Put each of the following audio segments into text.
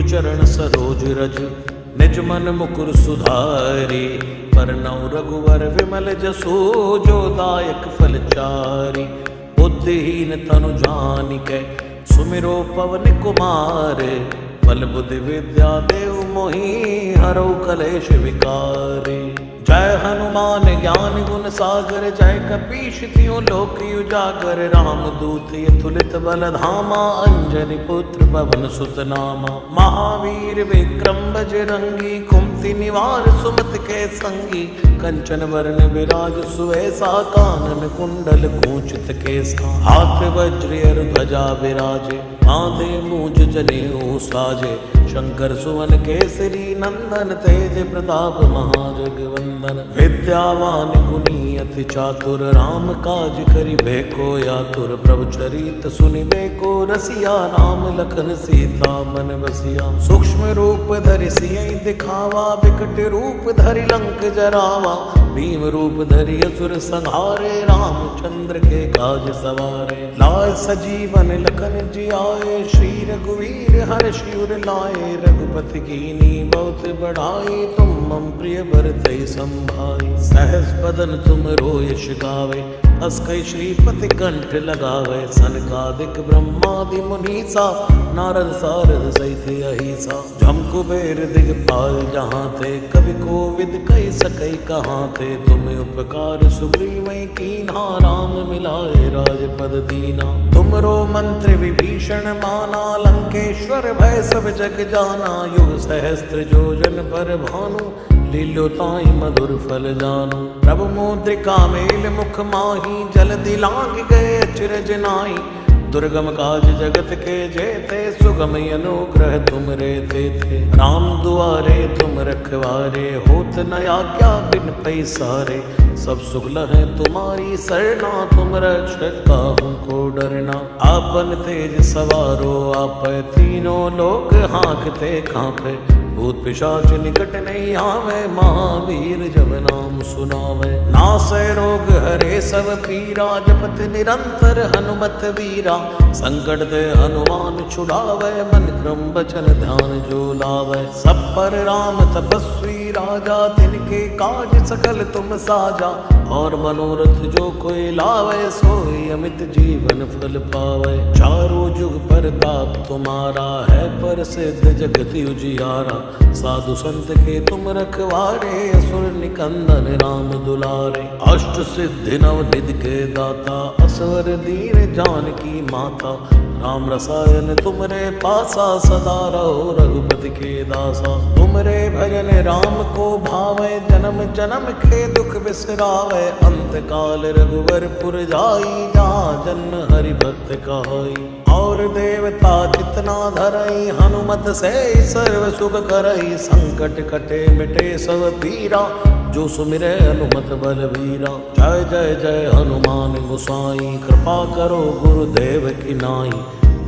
गुरुचरण सरोज रज निज मन मुकुर सुधारी। परनौ रघुवर विमल जसो जो दायक फल चारि। बुद्धिहीन तनु जानिकै सुमिरो पवन कुमार। बल बुद्धि विद्या देव मोहि हरौ कलेश विकार। जय हनुमान ज्ञान गुण सागर जय कपीश तिहुँ लोक उजागर। रामदूत अतुलित बल धामा अंजनी पुत्र पवन सुत नामा। महावीर विक्रम बजरंगी कुमति निवार सुमति के संगी। कंचन वरण विराज सुवेसा कानन कुंडल कुंचित केसा। हाथ वज्र ध्वजा विराजे कांधे मूज जनेऊ साजे। शंकर सुवन केसरी नंदन तेज प्रताप महाजगवंदन। विद्यावान गुणी अति चातुर राम काज करिबे को आतुर। प्रभु चरित सुनिबे को रसिया राम लखन सीता मन बसिया। सूक्ष्म रूप धरि सियहि दिखावा विकट रूप धरि लंक जरावा। भीम रूप धरि असुर संहारे रामचंद्र के काज सवारे। लाय सजीवन लखन जियाए श्री रघुवीर हर्षि उर लाए। रघुपति कीनी बहुत बढ़ाई तुम मम प्रिय भरतहि संभाई। सहस बदन तुम यश गावे अस कई श्रीपति कंठ लगावे। सनकादिक ब्रह्मादि मुनीसा नारद सारद सहित अहिसा। जम कुबेर दिगपाल जहाँ थे कवि कोविद कहि सकई कहाँ थे। तुम उपकार सुग्रीवै कीन्हा राम मिलाए राजपद दीना। तुमरो मंत्र विभीषण माना लंकेश्वर भय सब जग जाना। युग सहस्त्र जोजन पर भानु लील्यो ताहि मधुर फल जानु। प्रभु मुद्रिका मेल मुख माही जल्दी लांघ गए अचरज नाई। दुर्गम काज जगत के जेते सुगम अनुग्रह तुम रे थे। राम दुआरे तुम रखवारे होत न आज्ञा बिन पैसारे। सब सुख लहै तुम्हारी सरना तुम रक्षक काहू को डरना। आपन तेज सवारो आप तीनों लोक हाँकते कांपे। भूत पिशाच निकट नहीं आवे महावीर जब नाम सुनावे। नासै रोग हरे सब पीरा जपत निरंतर हनुमत वीरा। संकट ते हनुमान छुड़ावे मन क्रम बचन ध्यान जो लावे। सब पर राम तपस्वी राजा तिनके काज सकल तुम साजा। और मनोरथ जो कोई लावे सोई अमित जीवन फल पावे। चारों जुग परताप तुम्हारा है प्रसिद्ध जगत उजियारा। साधु संत के तुम रखवारे असुर निकंदन राम दुलारे। अष्ट सिद्धि नव निधि के दाता असवर दीन जानकी माता। राम रसायन तुमरे पासा सदा रहो रघुपति के दासा। तुमरे भजन राम को भावे जन्म जन्म के दुख बिसरावे। अंत काल रघुवर पुर जाई जहाँ जन्म हरि भक्त कहाई। और देवता जितना धरई हनुमत से सर्व सुख करई। संकट कटे मिटे सब पीरा जो सुमिरे हनुमत बलवीरा। जय जय जय हनुमान गोसाई कृपा करो गुरुदेव की नाई।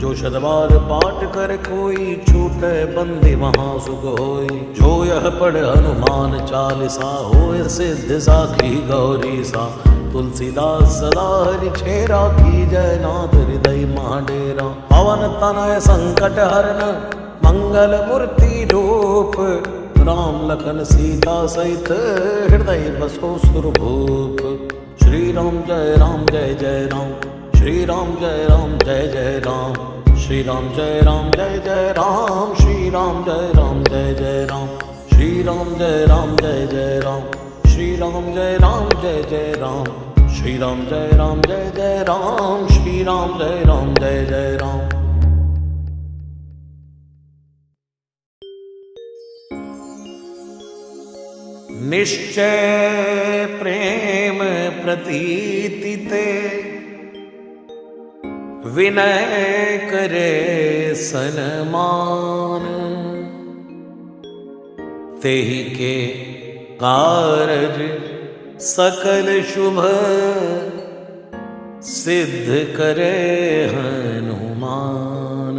जो शतबार पाठ कर कोई छूटे बंदी वहाँ सुख होई। जो यह पढ़ हनुमान चालीसा होय सिद्ध साखी गौरी सा। तुलसीदास सदा हरि छेरा की जय नाथ हृदय महाडेरा। पवन तनय संकट हरन मंगल मूर्ति रूप। राम लखन सीता सहित हृदय बसो सुरभूप। श्री राम जय जय राम। श्री राम जय जय राम। श्री राम जय जय राम। श्री राम जय जय राम। श्री राम जय जय राम। श्री राम जय जय राम। श्री राम जय जय राम। श्री राम जय जय राम। निश्चय प्रेम प्रतीति ते विनय करे सनमान। तेहि के कारज सकल शुभ सिद्ध करे हनुमान।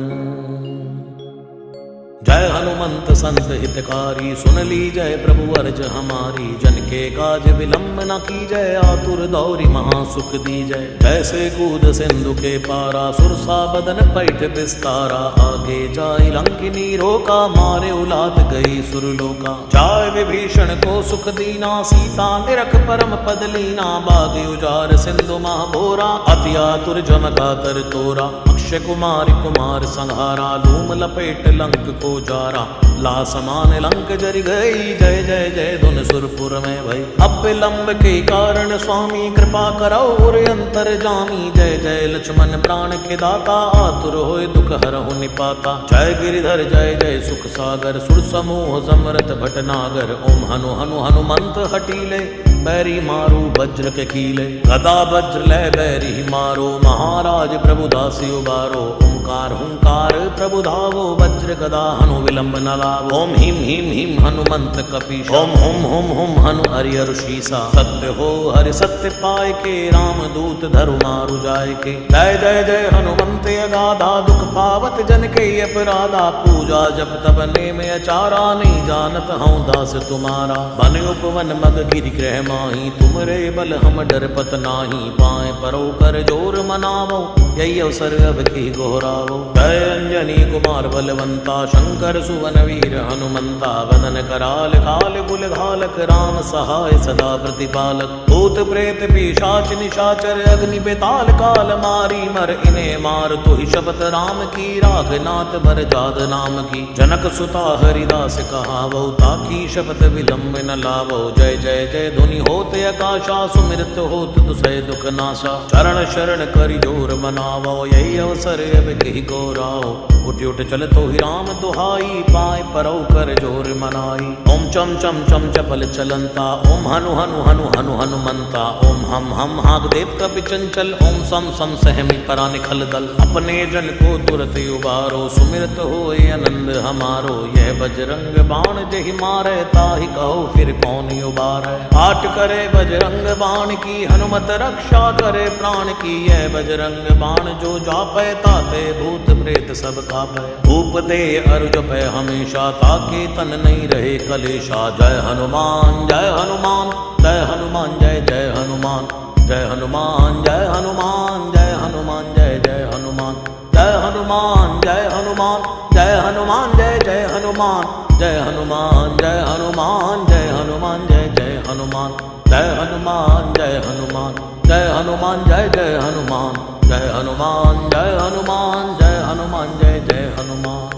जय हनुमान हनुमंत संत हितकारी, सुन लीजय प्रभु अर्ज हमारी। जन के काज विलंब न कीजय, आतुर दौरी महासुख दीजय। जैसे कूद सिंधु के पारा, सुरसा बदन पैठ विस्तारा। आगे जाय लंकिनी रोका, मारे उलाद गई सुरलोका। जाय विभीषण को सुख दीना, सीता निरख परम पद लीना। बाग उजार सिंधु महाभोरा, अति आतुर जमका तर तोरा। अक्षय कुमार कुमार संहारा, लूम लपेट लंक को जारा। ला समान लंक जरि गई, जय जय जय धुन सुरपुर में भई। अब विलंब के कारण स्वामी, कृपा करौ और अंतर जामी। जय जय लक्ष्मण प्राण के दाता, आतुर होय दुख हरहु निपाता। जय गिरिधर जय जय सुख सागर, सुर समूह समरथ भटनागर। ओम हनु हनु हनुमंत हटीले, बैरी मारू वज्र के कीले। गदा वज्र लय बैरी मारो, महाराज प्रभु दासी उबारो। ओंकार हुंकार प्रभु धावो, वज्र गदा हनु विलंब न लावो। ओम हिम हिम हिम हनुमंत कपीश, ओम हुम हुम हुम हनु हरिहर शीसा। सत्य हो हरि सत्य पाय के, राम दूत धरु मारु जाय के। जय जय जय हनुमंत अगाधा, दुख पावत जन के अपराधा। पूजा जप तब नेम अचारा, नहीं जानत हूँ दास तुम्हारा। बन उपवन मग गिरि ग्रह माही, तुमरे बल हम डर पत नाही। पाए परो कर जोर मनावो, यही अवसर अब की गोहरावो। जय अंजनी कुमार बलवंता, शंकर सुवन वीर हनुमंता। वदन कराल काल कुल घालक, राम सहाय सदा प्रतिपालक। भूत प्रेत पिशाच निशाचर, अग्नि बेताल काल मारी। मर इन्हें मार तु ही शपथ राम की, राघनाथ भर जाद नाम की। जनक सुता हरिदास कहावो, ताकी शपथ विलंब न लावो। जय जय जय धुनि होत आकाशा, सुमिरत होत दुसै दुख नाशा। चरण शरण करि जोर मनावो, यही अवसर अब कही गौराओ। उठ उठ चल तो ही राम दुहाई, पाए परौ कर जोर मनाई। ओम चम चम चम चपल चलंता, ओम हनु हनु हनु हनु हनुमंता। ओम हम हाग देव कपि चंचल, ओम सम सम सहमी परा निखल दल। अपने जन को तुरत उबारो, सुमिरत होए आनंद हमारो। यह बजरंग बाण जहि मारे, ताहि कहो फिर कौन उबारै। पाठ करे बजरंग बाण की, हनुमत रक्षा करे प्राण की। यह बजरंग बाण जो जापै, ताते भूत प्रेत सब कापै। धूप दे अरु जपै हमेशा, ताके तन नहीं रहे कलेशा। जय हनुमान जय हनुमान, जय हनुमान जय जय हनुमान। जय हनुमान जय हनुमान, जय हनुमान जय जय हनुमान। जय हनुमान जय हनुमान, जय हनुमान जय जय हनुमान। जय हनुमान जय हनुमान, जय हनुमान जय जय हनुमान। जय हनुमान जय हनुमान, जय हनुमान जय जय हनुमान। जय हनुमान जय हनुमान, जय हनुमान जय जय हनुमान।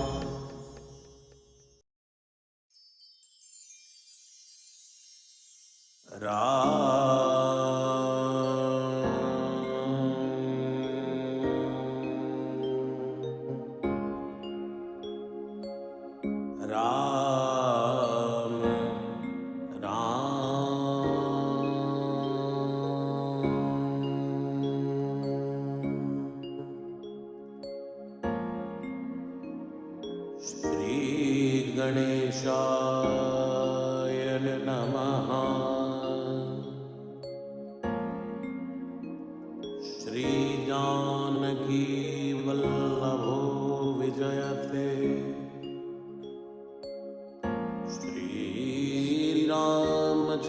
राम श्री गणेशाय नमः। श्री जानकी वल्लभो विजयते। श्री रामचरितमानस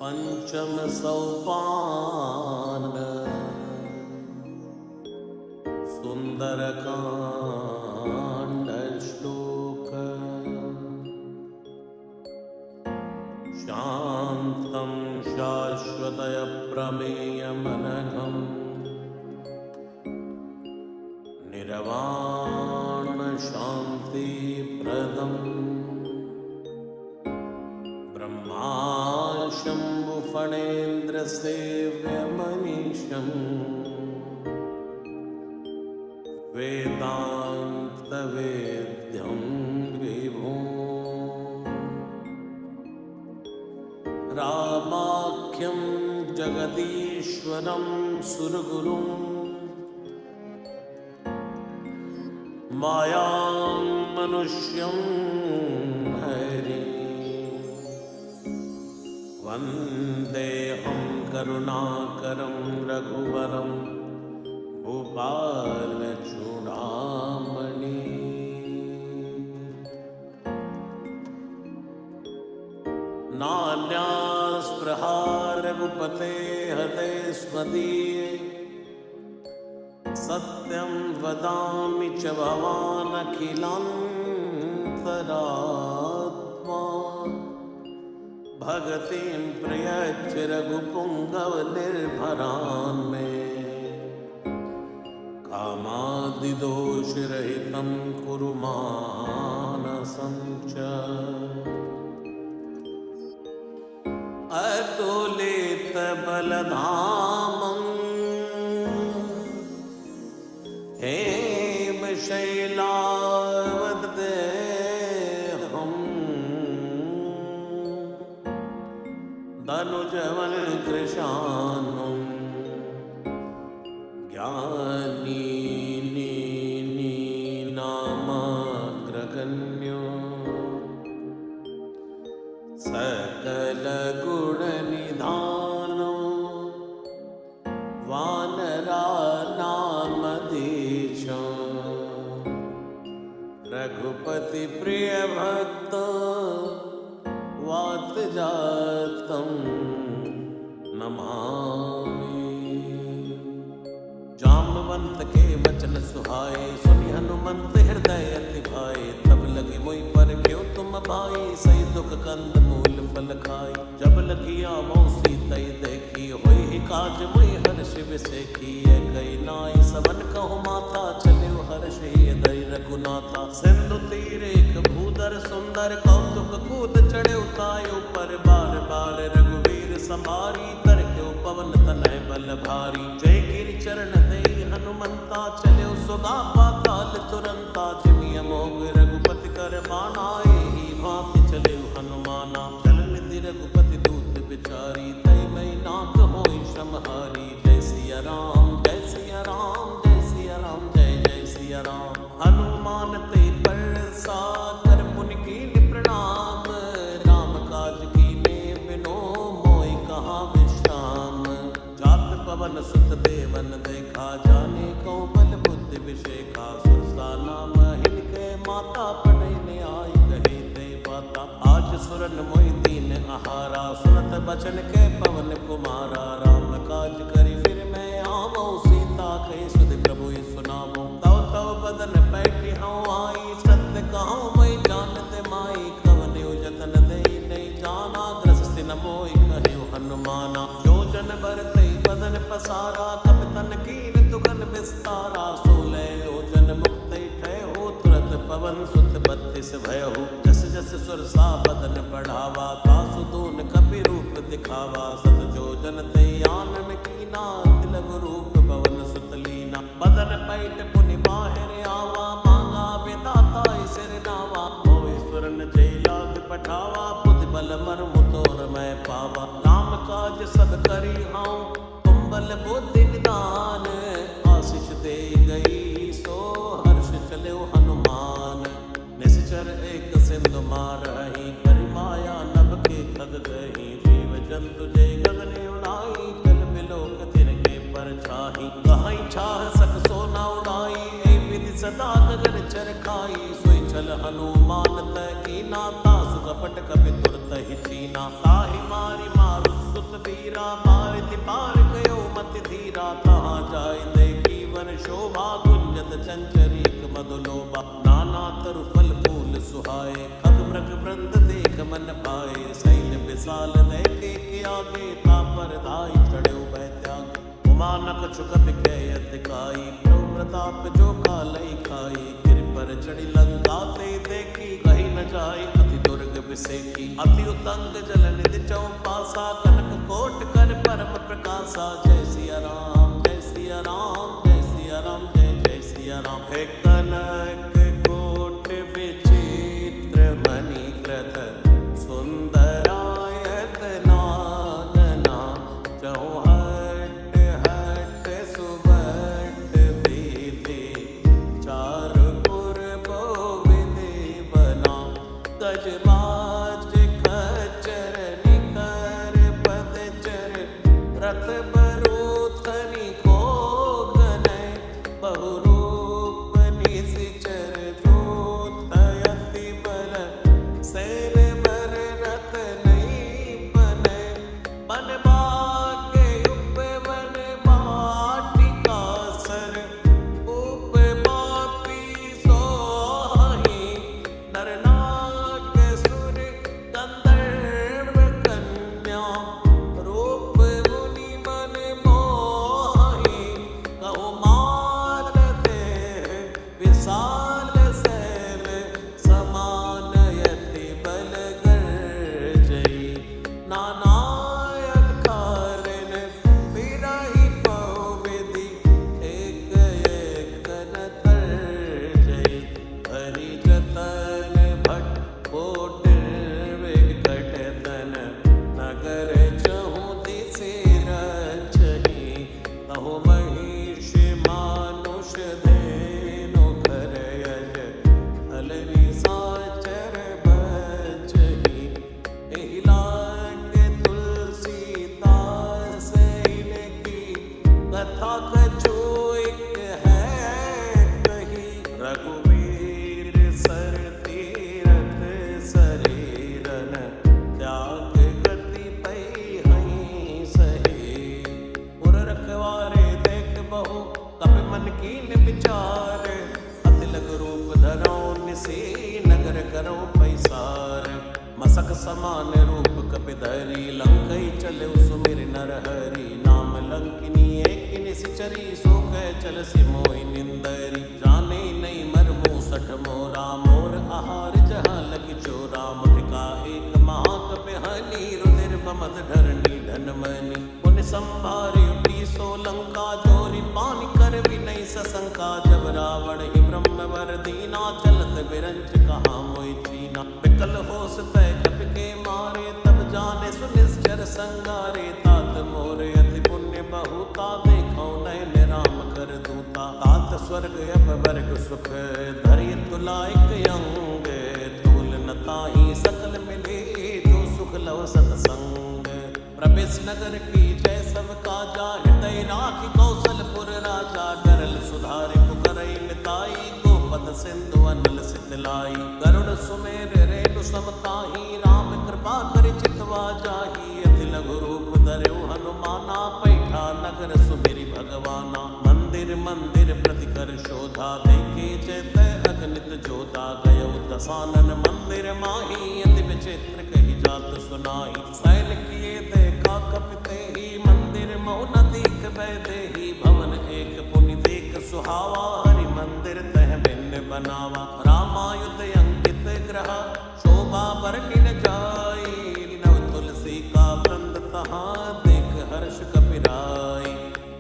पंचम सोपान। सुंदरकांड श्लोक। शांतं शाश्वतय प्रमेयमनघम्, निर्वाण शांति प्रदम्। ब्रह्मा शंभु फणेन्द्र सेव्यमनीशम्, वेदांत वेद्यं विभुम्। रामाख्यं जगदीश्वरं सुरगुरुं, मायां मनुष्यं हरिं। वन्देऽहं करुणाकरं रघुवरं, भूपालचूडामणि। कमलपते हते स्मदीये सत्यं वदामि च भवान् अखिलान्तरात्मा भगतिं प्रयच्छ रघुपुङ्गव निर्भरान् मे कामादिदोषरहितं कुरु मानसं च अतुलितबलधामं हेमशैलावदेहं धनुजवन् कृशानं नामाग्रगण्यो सकलगुणनिधानो वानरानामधीशो रघुपति प्रिय भक्त वातजातं नमामि। जाम्बवंत के वचन सुहाए सुनि हनुमंत हृदय अति भाए तब लगी मोहि पर क्यों तुम भाई सही दुख कंद मूल फल खाई जब लगी आवो सीतई देखी होई ही काज मोहि हर्ष विसेखी कई नाई सबन कहु माथा चले हर्ष दई रघुनाथा सिंधु तीर एक भूधर सुंदर कौतुक कूद चढ़े उतायो पर बार बार रघुवीर संभारी तर क्यों पवन तनय बल भारी जय गिरि चरण दे हनुमंता चले सुगा पाताल तुरंता जिमि अमोघ रघुपति कर बानाए ही भांति चले हनुमाना चल निधि रघुपति दूत बिचारी तई मई नाथ होई समहारी जय सिया राम जय सिया राम जय सिया राम जय जय सिया राम हनुमान ते परसा कर पुनि कीन्हि प्रणाम राम काज कीन्हे बिनो मोहि कहाँ विश्राम जात पवन सुत देवन देखा जाने कौ बल बुद्धि विषेखा सुरसा नाम हिनके माता पढ़ने आई कहे ते बाता आज सुरन मोहि दीन आहारा सुनत बचन के पवन कुमारा राम काज करी फिर मैं आवो सीता कही सुध प्रभु सुनावो तव तव बदन पैठी हूँ आई सत्य कहूँ मैं जानते माई कवन जतन दे नहीं जाना ग्रस्त न मोहि कहे हनुमाना जो जन भरते बदन पसारा कप तन कीन दुगन विस्तारा सोले ओजन मुक्त ठय हो तुरत पवन सुत 32 भय हो जस जस सुरसा बदन बढ़ावा तासु दून कपि रूप दिखावा सत जो जन ते आनन कीना तिलक रूप पवन सुत लीना बदन पैठ पुनि बाहर आवा मांगा विदाता सिर नावा भोईश्वरन जय लाग पठावा बुद्धि बल मर्म तोर मैं पावा राम काज सब करी हूँ तुम बल बुद्धि निदान आशीष दे गई सो हर्ष चले हनुमान निश्चर एक सिंधु मारही कर माया नभ के खग गही जीव जंतु जय गगन उड़ाई कल बिलोक तिनके पर छाही कहीं छाह सक सोना उड़ाई ए विधि सदा गगन चर खाई सोई चल हनुमान तय कीना तासु कपट कपि तुरत ही चीना ताहि मारी मारु सुत वीरा मारिति पार गयो मति धीरा तहाँ जाय देखी वन शोभा गुंजत चंचरीक मधुलोभा नाना तरु फल फूल सुहाए खग मृग वृंद देख मन पाए सैल विशाल देखे के आगे तापर धाई चढ़े बैत्यागे उमानक चुकत के अधिकाई प्रभु प्रताप जो कालई खाई गिर पर चढ़ी लंका ते देखी कहीं न जाए अति दुर्ग विसेखी अति उतंग जल निधि चौपासा कनक कोट कर परम प्रकाशा जय सिया राम जय सिया राम जय सिया राम जय जय सिया राम हे कनक कोट विचित्र मणि कृत सुंदरायत नागना चौहट हट सुबट विधि चारुपुर विधि बना गजबाज खच्चर निकर पदचर रथ बरूथ मन कीन विचार, अति लग रूप धरो निसी, नगर करो पैसार। मसक समान रूप कपिधरी, लंकई चले सुमिर नर हरि। नाम लंकिनी एक निश्चरी, सो कह चल सिमोई निंदरी। जाने नहीं मरमु सठ मोरा, मोर आहार जहाँ लगी चोरा। मुठका एक महाकपिहनी, रुधिर बमद धरणी धनमनी। पुन संभारी उठी सो लंका, जोरी पानी कर विनय सशंका। जब रावण ही ब्रह्मवर दीना, चलत बिरंच कहाँ मोई चीना। विकल होस तय कपि के मारे, तब जाने सुनिश्चर संगारे। तात मोर अति पुण्य बहुता, देखो नयन राम कर दूता। तात स्वर्ग अब वर्ग सुख, धरि तुलाइक अंग। तूल न ताहि सकल मिले, जो सुख लव सतसंग। प्रवेश नगर की जय सब काजा, हृदय राखि कौशलपुर राजा। डरल सुधारि पुकरई मिताई, गोपद सिंधु अनल सितलाई। गरुड़ सुमेर रेणु समताही, राम कृपा करि चितवा जाही। अति लघु रूप धर्यो हनुमाना, पैठा नगर सुमिरि भगवाना। मंदिर मंदिर प्रति कर शोधा, देखे चैतय अगणित जोधा। गयो दसानन मंदिर माही, अति विचित्र कही जात सुनाई। सैल किए देखा कपिते ही, मंदिर मौन दीख बैदेही। भवन एक पुनि देख सुहावा, हरि मंदिर तह भिन्न बनावा। रामायुध अंकित ग्रह, शोभा वर्णि न जाई। नव तुलसी का वृंद तहाँ, देख हर्ष कपिराई।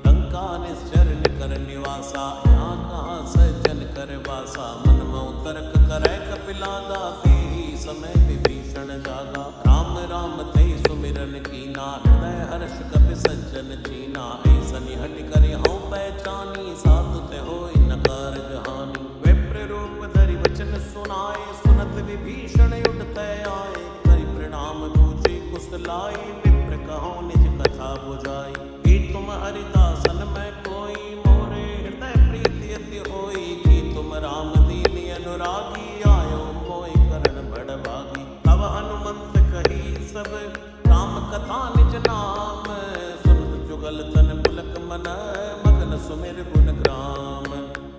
लंका निश्चर निकर निवासा, यहाँ कहाँ सज्जन कर वासा। मन मऊ तर्क करै कपिलागा, तेहि समय विभीषण जागा। राम राम ते सुमिरन कीना, हृदय हर्ष कपि सज्जन चीना। ऐसनि हटि करि हऊँ पहचानी, साधु ते होई न कारज हानि। विप्र रूप धरि वचन सुनाए, सुनत विभीषण उठते आए। करि प्रणाम पूछे कुशलाई, विप्र कहो निज कथा बुझाई। कि तुम हरिदासन में कोई, मोरे हृदय प्रीति अति होई। कि तुम राम दीन अनुरागी, आयो मोहि करण बड़भागी। तब हनुमंत कही सब, राम कथा निज नाम। सुनत जुगल तन पुलक मन, मगन सुमिर गुण ग्राम।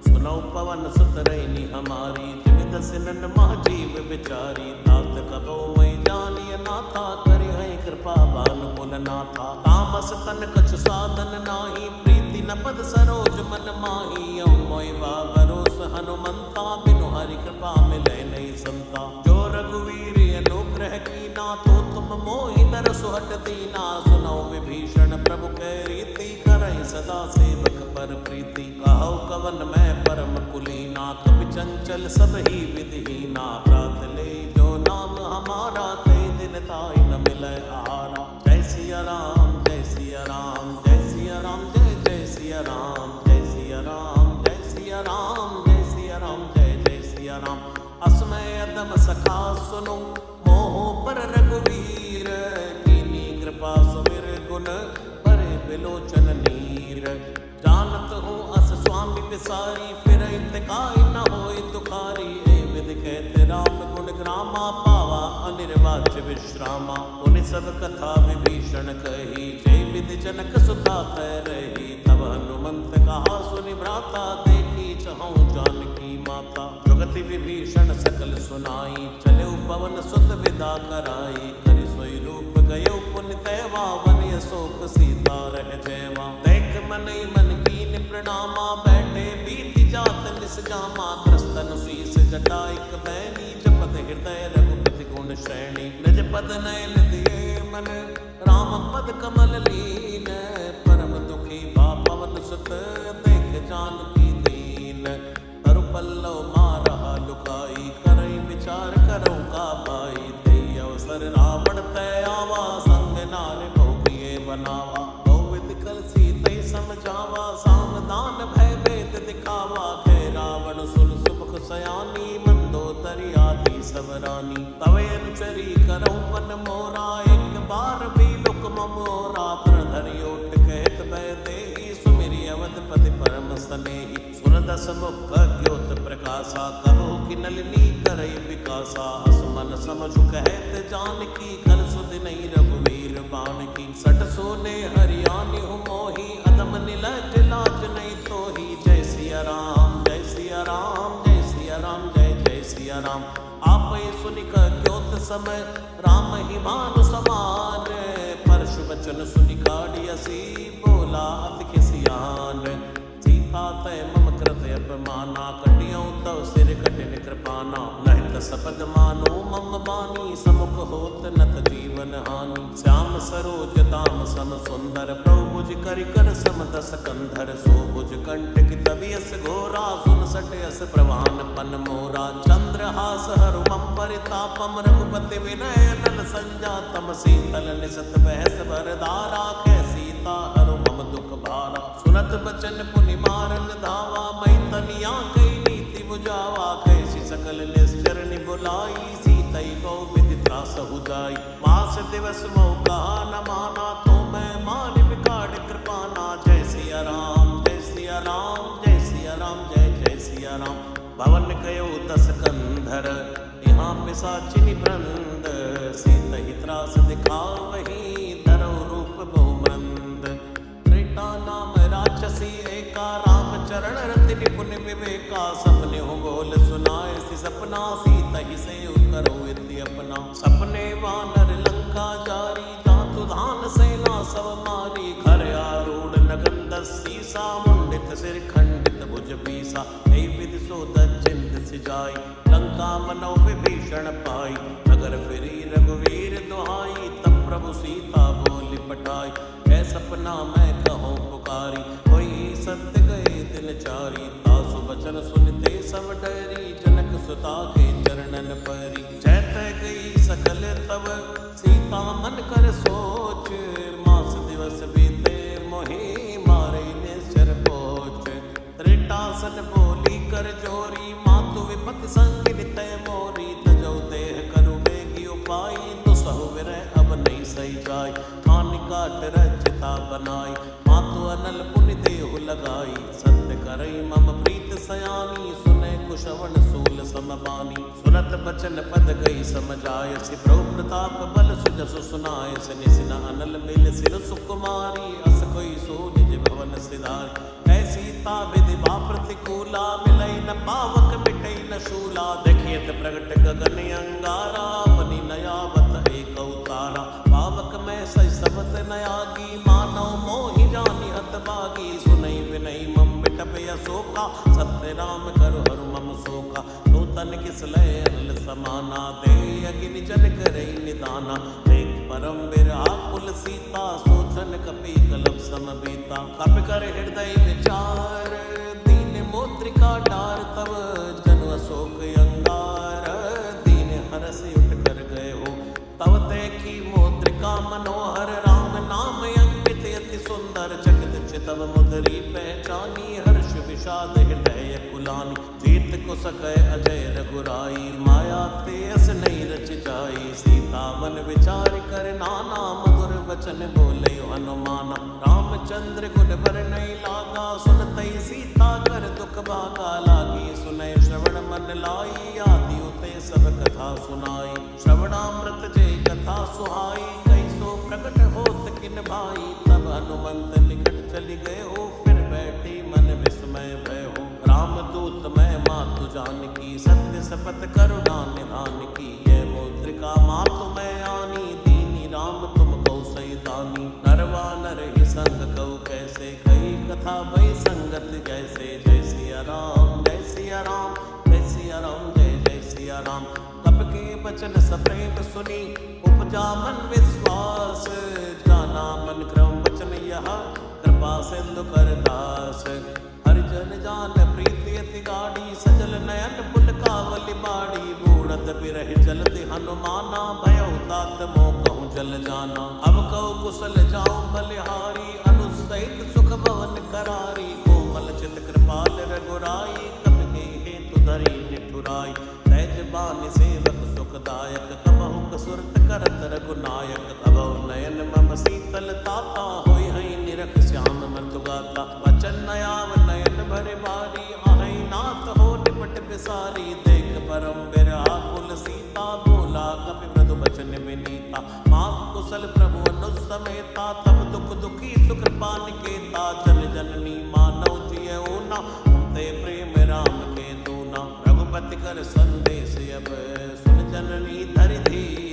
सुनौ पवन सुत रैनी हमारी, जिमि दसिनन महाजीव विचारी। तात कबो मैं जानिय नाथा, करि हैं कृपा भानुकुल नाथा। तामस तन कछु साधन नाही, प्रीति न पद सरोज मन माही। औ मोहि बा भरोस हनुमंता, बिनु हरि कृपा मिलै नहीं संता। जो रघुवीर अनुग्रह कीना, तो तुम मोहि दर सुहट दीना। सुनौ विभीषण प्रभु कै रीति, करहि सदा सेवक पर प्रीति। कहौ कवन मैं परम कुलीना, कपि चंचल सब ही विधिहीना। प्रात ले जो नाम हमारा, कई दिन ताहि न मिलै आहारा। जय सिया राम जय सिया राम, जय सिया राम जय जय सिया राम। जय सिया राम जय सिया राम, जय सिया राम जय जय सिया राम। असमय अदम सखा सुनो, मोह पर रघुवीर। कीनी कृपा सुमिर गुण, परे बिलोचन नीर। जानत हूँ अस स्वामी विसारी, फिरहि तिकाई न होई दुखारी। ए विधि कहते राम गुण ग्रामा, पावा अनिर्वाच्य विश्रामा। उनि सब कथा विभीषण कही, जय विधि जनक सुता कह रही। तब हनुमंत कहा सुनि भ्राता, देखी चहु जानकी माता। जुगति विभीषण सकल सुनाई, चले पवन सुत विदा कराई। करि सोई रूप गयो पुनि तैवा, वन अशोक सीता रह जयवा। देख मनई मन कीन प्रणामा, बैठे बीति जात निस जामा। त्रस्तन शीस जटाइक बैनी, जपत हृदय रघुपति गुण श्रेणी। निज पद नयन दिए मन, राम पद कमल लीन। परम दुखी भा पवन सुत, देख जानकी दीन। तरु पल्लव मारहा लुकाई, करई विचार करौ का भाई। तेई अवसर रावण तय आवा, संग नार बहु प्रिय बनावा। बहुविध कल सीतै समझावा, सावधान भय भेद दिखावा। कह रावण सुर सुमुख सयानी, मंदोदरी आदि सब रानी। तवे अनुचरी करौ मन मोरा, एक बार भी लुक मोरा। तृण धरि ओट कहत भय देहि, सुमिरि अवधपति परम स्नेही। सुरदस मुख ज्योत प्रकाशा, कबहु की नलिनी करई विकासा। असमन समझु कहत जानकी, कल सुध नहीं रघुवीर बाण की। सट सोने हरियाणि मोही, अदम निलज लाज नहीं तोही। जैसे समय राम ही मानु समान। परशु बचन सुनि काढ़ी असी बोला अति खिसियान। सीता तय मम कृत अपमाना कटियौ तव सिर कठिन कृपाना। नहित सपद मानो मम बानी समुख होत नत जीवन हानि। श्याम सरोज दाम सम सुंदर प्रभु भुज करि कर सम दस कंधर। सो भुज कंठ की तबियस घोरा सुन सटयस प्रवान पन मोरा। चंद्रहास हरु मम परितापम रघुपति विनय नल संजातम। शीतल निसत बहस भरदारा कै सीता हरु मम दुख भारा। सुनत बचन पुनि मारन धावा मई तनिया कई नीति बुझावा। कैसी सकल निश्चर बुलाई सीतई बहु विधि त्रास हो जाई। मास दिवस मोह कहा न माना तो मैं मारि बिगाड़ कृपाना। जय सिया राम जय सिया राम जय सिया राम जय जय सिया राम। भवन कयो दस कंधर यहाँ पिशाचिनी वृंद। सीतहि त्रास दिखावही धरौ रूप बहुमंद। त्रेता नाम राक्षसी एका राम चरण रति निपुण विवेका। सपने हो बोल सुनाए सी सपना सीतहि से करो इति अपना। सपने वानर लंका जारी जातु धान सेना सब मारी। खर आरूढ़ नगन दसी सा मुंडित सिर खंडित भुज पीसा। हे विधि सो दचिंत सिजाई लंका मनो विभीषण पाई। नगर फिरी रघुवीर दुहाई तब प्रभु सीता बोली पठाई। है सपना मैं कहूँ पुकारी कोई सत्य गए दिन चारी। तासु बचन सुनते सब डरी जनक सुता के चरणन परी। जैत गई सकल तब सीता मन कर सोच। मास दिवस बीते मोहि मारे निश्चर पोच। त्रिटासन बोली कर जोरी मातु विपत संग नितय मोरी। तजौ देह करु बेगी उपाय दुसहु विरह अब नहीं सही जाय। हानि काट रचिता बनाई मातु अनल पुनि देहु लगाई। सत्य करई मम प्रीत सयानी सुने कुशवन सूल समबानी। सुनत बचन पद गई समझाय सि प्रभु प्रताप बल सुजसु सुनाय। सिनि सिन अनल मिल सिर सुकुमारी अस कोई सो निज भवन सिधारी। ऐ सीता विधि बा प्रतिकूला मिलई न पावक मिटई न शूला। देखियत प्रगट गगन अंगारा बनी नयावत एक अवतारा। पावक में सही सबत नयागी मानव मोहि जानि हत बागी। सुनई विनई मम बिटप अशोका सत्य राम करु हरु मम शोका। नूतन किसलय अनल समाना दे अगिनि जन करई निदाना। देख परम विराकुल सीता सोचन कपि कलप सम बीता। कपि कर हृदय विचार दीन मोत्रिका डार तब। जनु अशोक अंगार दीन हरस उठ कर गए हो। तब देखी मोत्रिका मनोहर राम नाम अंकित अति सुंदर। चकित चितव मुदरी पहचानी हर्ष विषाद हृदय कुलानी। जीत को सकै अजय रघुराई माया तेस नहीं रच जाई। सीता मन विचार कर नाना मधुर वचन बोले हनुमाना। रामचंद्र गुण बर नहीं लागा सुनतई सीता कर दुख भागा। लागी सुनय श्रवण मन लाई आदि उते सब कथा सुनाई। श्रवणामृत जय कथा सुहाई कैसो प्रकट होत किन भाई। तब हनुमंत निकट चली गए हो फिर बैठी मन विस्मय भय हो। रामदूत मैं मातु जानकी सत्य शपथ करुणा निधान की। ये मुद्रिका मातु मैं आनी दीनी राम तुम कौ सही दानी। नरवा नर ही संग कौ कैसे कई कथा भई संगत जैसे। जय सिया राम जय सिया राम जय सिया राम जय जय सिया राम। कब के बचन सप्रेम सुनी उपजा मन विश्वास। जाना मन क्रम वचन यह कृपा सिंधु कर दास। हरिजन जान प्रीति अति गाढ़ी सजल नयन पुलकावली बाड़ी। बूढ़त बिरह जलति हनुमाना भयउ तात मोह कहूँ जल जाना। अब कहु कुशल जाऊं बलिहारी अनुसहित सुख भवन करारी। कोमल चित कृपाल रघुराई कपि हेतु धरी निठुराई। सहज बानि सेवक सुखदायक कबहु कसुरत करत रघुनायक। तबहु नयन मम शीतल ताता होय हई निरख श्याम मृदु गाता। वचन नयाव नयन भरे बारी आहै नाथ हो निपट बिसारी। देख परम विराकुल सीता बोला कपि मृदु वचन विनीता। मात कुशल प्रभु अनुज समेता तब दुख दुखी सुकृपा निकेता। जन जननी मानव जिय ऊना ते प्रेम राम के दूना। रघुपति कर संदेश अब सुन जननी धरि धीर।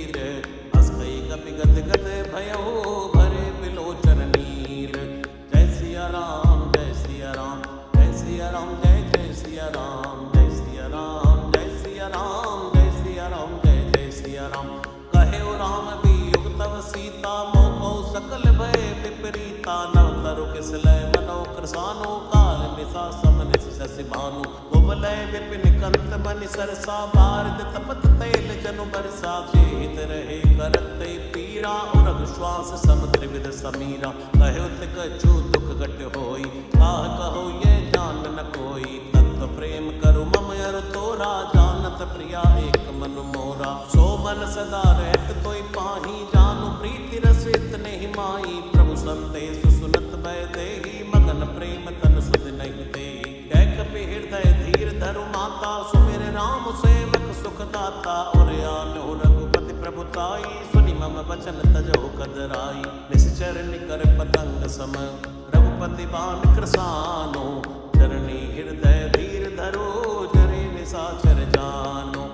शशि भानु उबलय विपिन कंत बनि सरसा भारत तपत तैल जनु बरसा जेहित रहे करत पीरा उरग श्वास समुद्र विद समीरा कहुत कछु दुख घट होई काह कहो ये जान न कोई तत्व प्रेम करु मम अरु तोरा जानत प्रिया एक मन मोरा सो मन सदा रहत तोय पाही जानु प्रीति रस इतने ही माई प्रभु संदेश सुनत भय देहि मगन प्रेम तन सुध नहीं देहि कह कपि हृदय धीर धरु माता सुमिर राम सेवक सुख दाता और आनो रघुपति प्रभुताई सुनि मम वचन तजो कदराई निश्चर निकर पतंग सम रघुपति बाण कृसानो चरणी हृदय धीर धरो जरे निसाचर जानो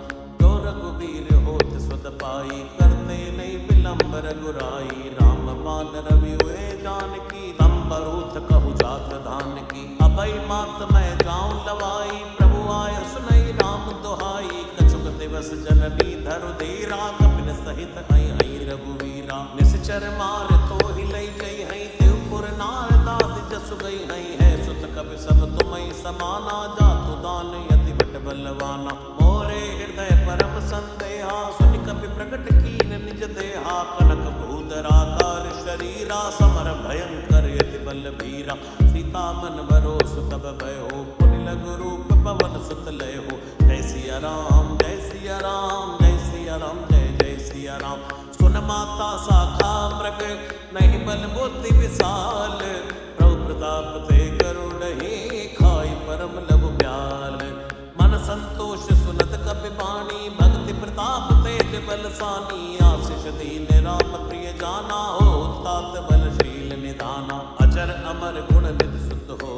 जो रघुवीर होत सुत पाई करते नहीं विलंब रघुराई राम बाण रवि हुए जानकी तम बरूथ कहु जात धान की अभय मात मैं जाऊं लवाई प्रभु आय सुनई राम दुहाई कछुक दिवस जननी धरु धीरा कपिन सहित हई हई रघुवीरा निश्चर मार तो ही लई जई हई देवपुर नार दाद जसु गई हई है सुत कपि सब तुमई समाना जातु दान यति बट बलवाना मोरे हृदय परम संदेहा सुनि कपि प्रकट कीन निज देहा कनक भूधराकार शरीरा समर भयंकर यति बल भीरा सीता मन भरोस तब भयो पुनि लघु रूप पवन सुत लय हो जय सिया राम जय सिया राम जय सिया राम जय जय सिया राम सुन माता साखा मृग नहीं बल बुद्धि विशाल प्रभु प्रताप ते गरुड़हि खाई परम लघु ब्याल मन संतोष सुनत कपि बाणी भक्ति प्रताप तेज बलसानी आशीष दीन राम प्रिय जाना हो तात बलशील निधाना अजर अमर गुण निधि सुत हो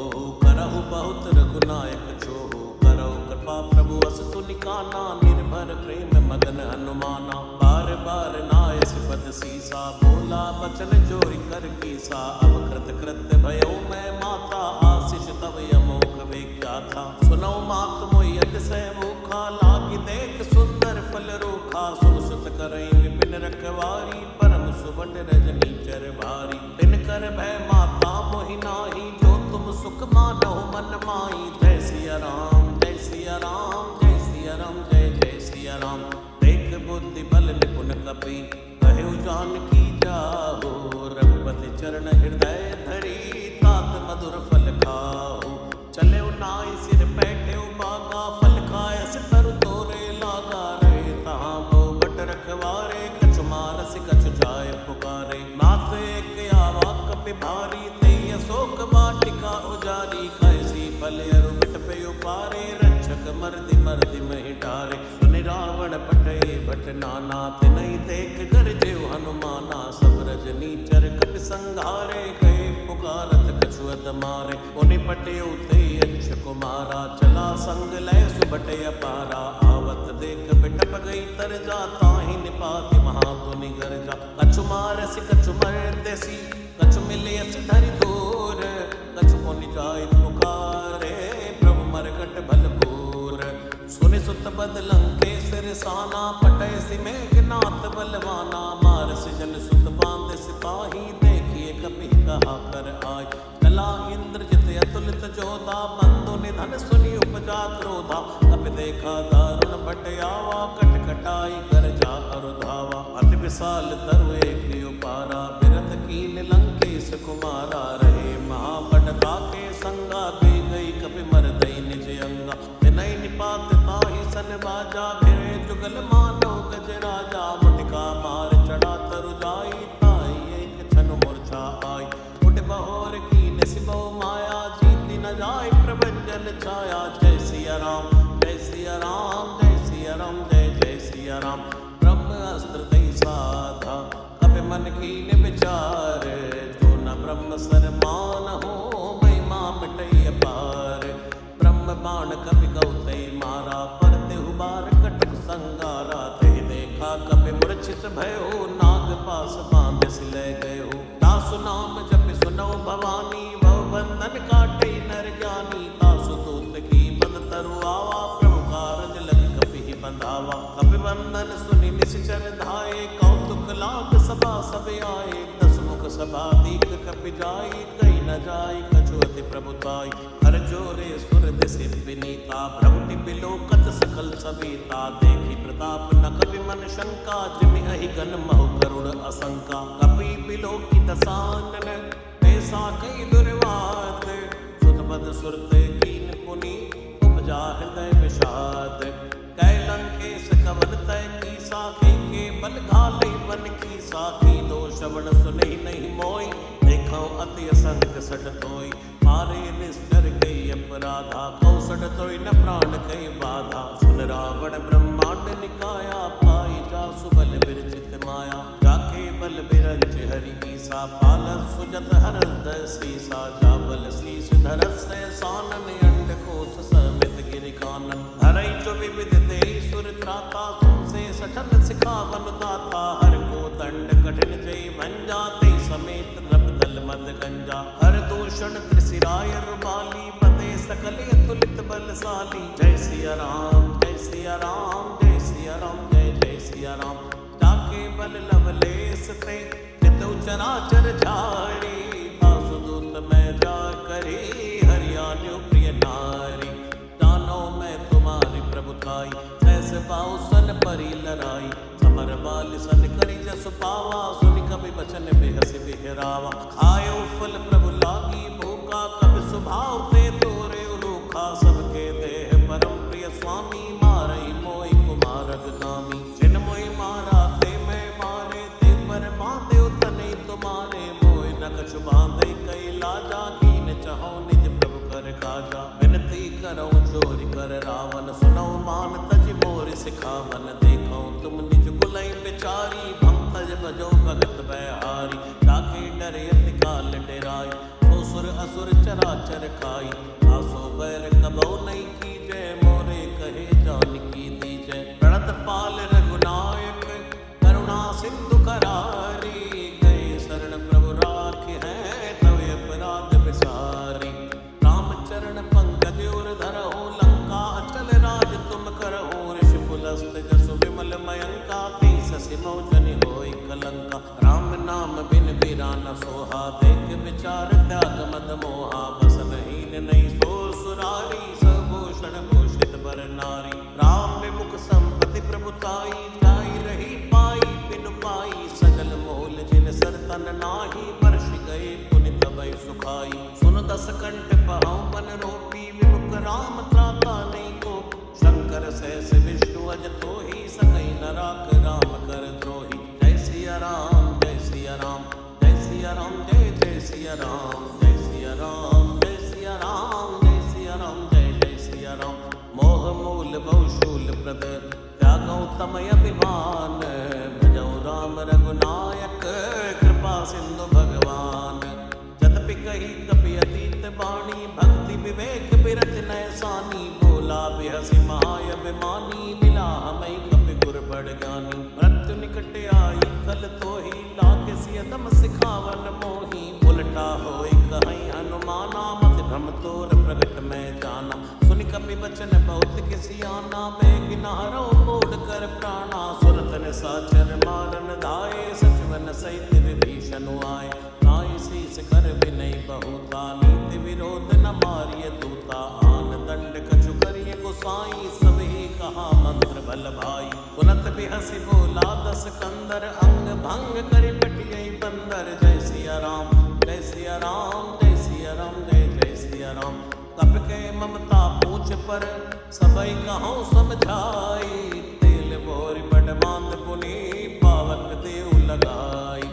करहु बहुत रघुनायक छोहु करहु कृपा प्रभु अस सुनिकाना निर्भर प्रेम मगन हनुमाना बार बार नाय सिपत सीसा बोला बचन जोरी कर कीसा अब कृत कृत्य भयो मैं माता आशीष तव यमोख वेख्या था सुनो मात मोहि अतिशय मुखा लागी देख सुंदर फल रूखा सुन सुत करई विपिन रखवारी परम सुबट रजनी चर भारी दिन कर भय माता मोहि नाही जो तुम सुख मानहु मन माई जय सिया राम जय सिया राम जय सिया राम जय जय सिया राम देख बुद्धि बल निपुण कपि कहु जानकी जाहो रघुपति चरण हृदय धरी तात मधुर फल खाओ चले नाई सिर बैठे बागा फल खाय सितर तोरे लागा रे तहाँ बहु बट रखवारे कछु मानस कछु जाय पुकारे नाथ एक आवा कपि भारी ते अशोक वाटिका उजारी कैसी फल अरु बिट पे उपारे रक्षक मर्दि मर्दि महि डारे सुनि रावण पटे भट नाना तिनहि देख कर जेव हनुमाना सब रजनी चर कपि संघारे गए पुकारत कछुअत मारे उनि पटे उते यक्ष कुमारा चला संग लय सुबटे अपारा आवत देख बिटप गई तर जाता ही निपाति महापुनि गर्जा कछु मारसी कछु मर्देसी कछु मिलियस धरि दूर कछु पुनि जाय पुकारे प्रभु मरकट भलपूर सुनि सुत बद लंकेसर साना पटय सि मेघनाथ बलवाना मार सिजन सुत बांध सिपाही देखिए कपि कहा कर आय कला इंद्रजित अतुलित जोधा बंधु निधन सुनि उपजा क्रोधा कपि देखा दारुण भट आवा कट कटाई कर जा अरु धावा अति विशाल तरु एक उपारा बिरथ कीन लंकेश कुमारा रहे महाबड़का के संगा गई गई कपि मरदई निज अंगा तिनहि निपात ताहि सन बाजा फिरे जुगल मानो गज राजा मुटिका मार चढ़ा तरु जाई ताई एक छन मूर्छा आई उठ बहोर कीन सिबो माया जीति न जाय प्रभंजन छाया जय सिया राम जय सिया राम जय सिया राम जय जय सिया राम ब्रह्म अस्त्र दई साधा कपि मन कीन विचार जो न ब्रह्म सर मान हो महिमा मिटई अपार ब्रह्म बाण कपि गौतई मारा परते हुबार कटक संगारा ते देखा कपि मूर्छित भयो नाग पास बांध सिलय गयो तासु नाम जपि सुनो भवानी भव बंधन काटे नर ज्ञानी तासु दूत की बंद तरु आवा प्रभु कारज लग कपि ही बंधावा कपि बंधन सुनि निश्चर धाये कौतुक लाग सभा सब आए दस मुख सभा दीक कपि जाई कही न जाई कछु अति प्रभुताई हर जोरे सुर दिशि विनीता, भ्रमटि बिलोकत सकल सविता, देखी प्रताप न कवि मन शंका, जिमि अहि गन महु करुण असंका, कपि बिलोकी दसानन ऐसा कई दुर्वात, सुतपद सुरते कीन पुनि उपजा हृदय विषाद, कैलंकेश कवन तय की साखी के बल घाले बन की साखी, दो श्रवण सुने नहीं मोई, देखो अति असंग सठ तोई, मारे निष्ठर कई अपराधा, कौसठ तोई न प्राण कई बाधा, सुन रावण ब्रह्मांड निकाया, पाई जासु बल विरचित माया, जाके बल बिरंच हरि ईसा, पालत सुजत हरद सीसा, जाबल शीस धरस सानन, अंडकोश समित गिरि कानन, धरई जो विविध देहि सुर त्राता, तुमसे सठन सिखावन दाता, हर को दंड कठिन जय भंजा, ते समेत नभ दल मद गंजा, हर दूषण त्रिशिराय रुबाली, पते सकल अतुलित बलशाली, जय सिया राम जय सिया राम जय सिया राम जय जय सिया राम, जाके बल लवलेस ते चितु चराचर झारी, वासुदूत मैं जा करे हरियाणु प्रिय नारी, जानो मैं तुम्हारी प्रभुताई, सहस बाहुसन परी लराई, समर बाल सन करी जस पावा, सुनि कवि बचन बेहस बिहरावा, खायो फल प्रभु लागी भूखा, कवि स्वभाव ते तोरे रूखा, सबके देह परम प्रिय स्वामी, मारई मोई कुमारग नामी, जिन मोई मारा ते मैं मारे, ते पर मादेव तने तुम्हारे, मोय न कछु बांधे कई लाजा, कीन चाहो निज प्रभु कर काजा, विनती करो जोरि कर रावण, सुनो मान तज मोर सिखावन, देखो तुम निज कुलई बिचारी, भंतज भजो भगत बहारी, जाके डरे अति काल डेराई, सुर असुर चराचर खाई, आसो बैर कबो नहीं की जय, मोरे कहे जान की दीजय, प्रणत पाल रघुनायक करुणा सिंधु करारी, गए शरण प्रभु राखे हैं तवे अपराध विसारी, रामचरण पंकज उर धरहु, लंका अचल राज तुम करहु, ऋषि पुलस्त जसु विमल मयंका, शशि मौजनि होई कलंका, राम नाम बिन बीरा न सोहा, देख विचार त्याग मद मोहा, बसन हीन नहीं सो सुरारी, सभूषण भूषित बर नारी, राम विमुख संपत्ति प्रभुताई, जाई रही पाई बिनु पाई, सजल मोल जिन सरतन नाही, वर्ष गए पुनि तबै सुखाई, सुन दस कंठ पहाउ बन रोपी, विमुख राम त्राता नहीं को, शंकर सहस विष्णु अज तोहि, सकई न राख राम कर द्रोही, जय सिया राम जय सिया राम जय सिया राम जय जय सिया राम जय सिया राम जय सिया राम जय सिया राम जय जय सिया राम, मोह मूल बहुशूल प्रद, त्यागौ तमय अभिमान, भजौ राम रघुनायक, कृपा सिंधु भगवान, जदपि कही कपि अतीत बाणी, भक्ति विवेक बिरच नैसानी, बोला बिहसि महाय अभिमानी, मिला हमें कपि गुर बड़ ज्ञानी, मृत्यु निकट आई कल तोहि, लागे सियदम सिखावन मोहि, उलटा होई कहीं हनुमाना, मत भ्रम तोर प्रगट में जाना, सुनि कपि बचन बहुत किसियाना, बेग नहरो मोड़ कर प्राणा, सुरत ने साचर मारन धाये, सचवन सहित विभीषण आए, नाई शीस कर विनय बहुता, नीति विरोध न मारिय दूता, आन दंड कछु करिय गोसाई, सबही कहा मंत्र भल भाई, पुनत बिहसि बोला दस कंदर, अंग भंग करि पटियई बंदर, जय सिया राम जय सिया राम जय सिया राम जय जय सिया राम, कप के ममता पूछ पर, सबई कहूँ समझाई, तेल बोरी बड़ बांध पुनि, पावक देव लगाई,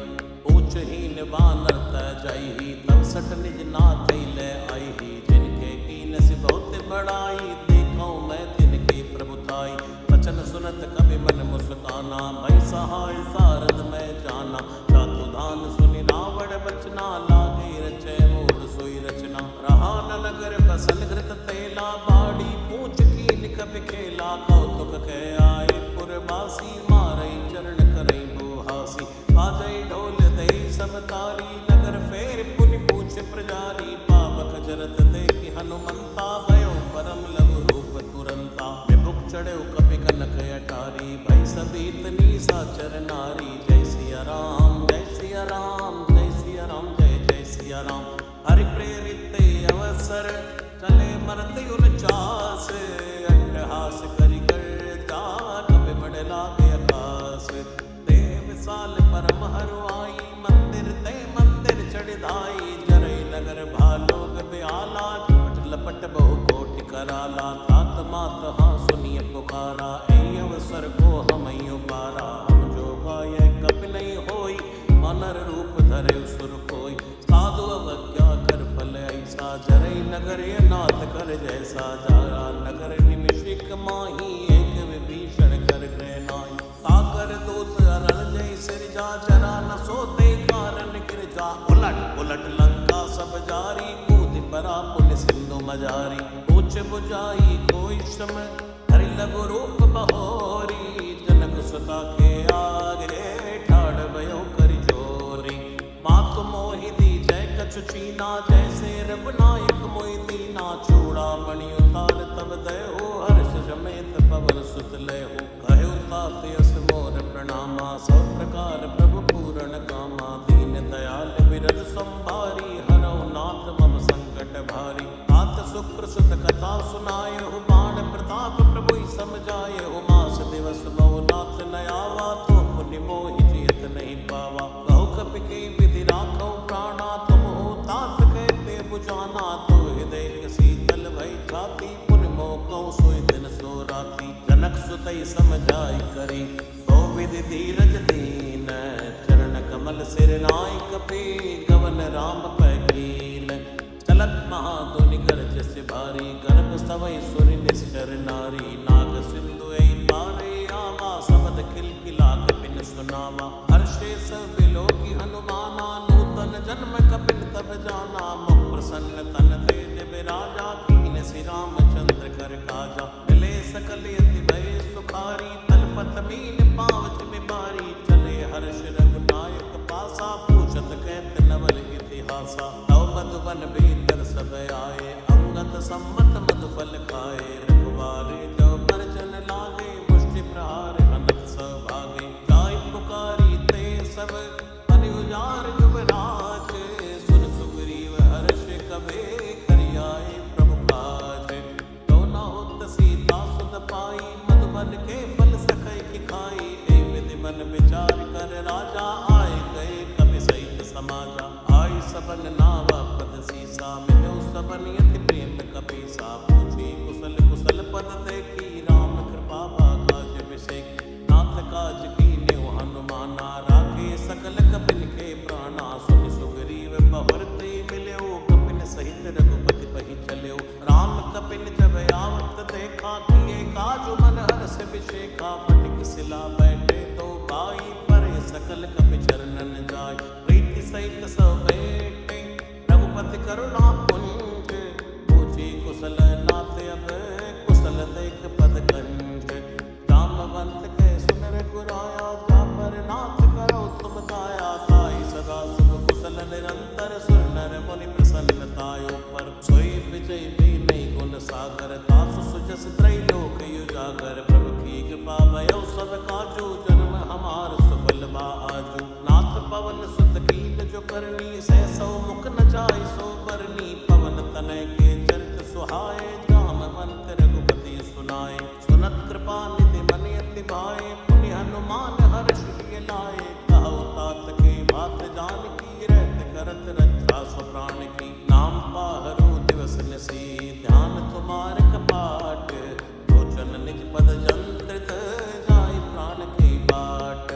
ऊंचहीन बानर तजही, तब सठ निज नाथ ले आई, जिनके कीन से बहुत बड़ाई, देखो मैं तिनके प्रभुताई, वचन सुनत कवि मन मुस्काना, भई सहाय सारद में जाना, चातु धान सुनि रावण बचना, लागे रचय मूल सोई रचना, रहा न नगर बसल घृत तेला, बाड़ी पूछ कीन कवि खेला, कौतुक कह आए पुरवासी, मारई चरण करई बुहासी, बाजई ढोल दई सब तारी, नगर फेर पुनि पूछ प्रजारी, पावक जरत देखि हनुमंता, भयो परम लघु रूप तुरंता, विमुख चढ़े कपि कनक अटारी, भई सभी तनी साचर नारी, जय सिया राम जय सिया राम जय सिया राम जय धर्म हरुआई, मंदिर ते मंदिर चढ़ाई, जरई नगर भालोग ब्याला, झपट लपट बहु कोटि कराला, तात मात हाँ सुनिय पुकारा, ऐ अवसर को हमई उबारा, हम जो गाय कपि नहीं होई, मनर रूप धरे सुर कोई, साधु अवज्ञा कर फल ऐसा, जरई नगर ये नाथ कर जैसा, जारा नगर निमिषिक माही, एक विभीषण कर गृह नाई, ताकर दूत अरण जय सिरजा, जरा न सोते कारण गिरजा, उलट उलट लंका सब जारी, कूद परा पुन सिंधु मजारी, पूछ बुझाई कोई श्रम, हरि लघु रूप बहोरी, जनक सुता के आगे ठाड़ भयो कर जोरी, मातु मोहि दी जय कछु चीना, जैसे रघुनायक मोहि दीना, चूड़ामणि उतार तब दयो, हर्ष समेत पवन सुत लयो, कहो तात यस मोर प्रणामा, सब प्रकार प्रभु पूरण कामा, दीन दयाल विरद संभारी, हरौ नाथ मम संकट भारी, तात शुक्र सुत कथा सुनायहु, बाण प्रताप प्रभु समझायहु, मास दिवस बहु नाथ न आवा, तो पुनि मोहि जियत नहीं पावा, कहु कपि के विधि राखौ प्राणा, तुम हो तात कहते बुझाना, तो हृदय शीतल भई छाती, पुन मोह कहु सोई दिन सो राती, जनक सुतई समझाई करी, बहु विधि धीरज दीन, चरण कमल सिर नाय कपि, गवन राम पै कीन, चलत महाधुनि गरज से भारी, गर्भ सवै सुर निश्चर नारी, नाग सिंधु ऐ पारे आवा, सबद खिलखिला कपिन सुनावा, हर्षे सब बिलोकी हनुमाना, नूतन जन्म कपिन तब जाना, मुख प्रसन्न तन तेज बिराजा, कीन श्री रामचंद्र कर काजा, मिले सकल यति भय सुखारी, तलपत मीन पावच में बारी, चले हर्ष रघुनायक पासा, पूछत कहत नवल इतिहासा, तव मधुबन भीतर सब आए, अंगत सम्मत मधुफल खाए, रघुवारे जब परजन लागे, मुष्टि प्रहार अनंत सभागे, जाय पुकारी ते सब अनि उजार युवराज, सुन सुग्रीव हर्ष कबे करियाए प्रभु काज, तो न होत सीता सुत पाई, मधुबन के फल सकै की खाई, ए विधि मन विचार कर राजा, आए गए कपि सहित समाजा, आई सबन नावा पद सीसा, मिलो सबन यति प्रेम कपीसा, पूछी कुशल कुशल पद देखी, राम कृपा काज विषेक, नाथ काज कीन्यो हनुमाना, राखे सकल कपिन के प्राणा, सुनि सुग्रीव बहुर ते मिल्यो, कपिन सहित रघुपति पहि चल्यो, राम कपिन जब आवत देखा, किए काजु मन हर्ष विषेखा, फटिक सिला बैठे तो भाई, परे सकल कपि चरणन जाय, प्रीति सहित सब बैठे, रघुपति करुणा पुंज, पूछी कुशल नाथ अब कुशल देख पद कंज, जामवंत के सुन रघुराया, जा पर नाथ करो तुम दाया, ताई सदा सुख कुशल निरंतर, सुर नर मुनि प्रसन्नतायो पर, सोई विजय भी नहीं गुण सागर, तासु सुजस त्रैलोक उजागर, प्रभु की कृपा भयो सब काजू, जन्म हमार सफल बा आजू, नाथ पवन सुत कीन जो करनी, सहसौ मुख न जाय सो बरनी, पवन तनय के चरित सुहाए, जामवंत रघुपति सुनाए, सुनत कृपा निधि मन अति भाए, पुनि हनुमान हर्ष लिय लाए, कहु तात के बात जानकी, रहत करत रक्षा सो प्राण की, नाम पाहरो दिवस निसी, ध्यान तुम्हार कपाट, लोचन निज पद जंत्रित, जाय प्राण की बाट,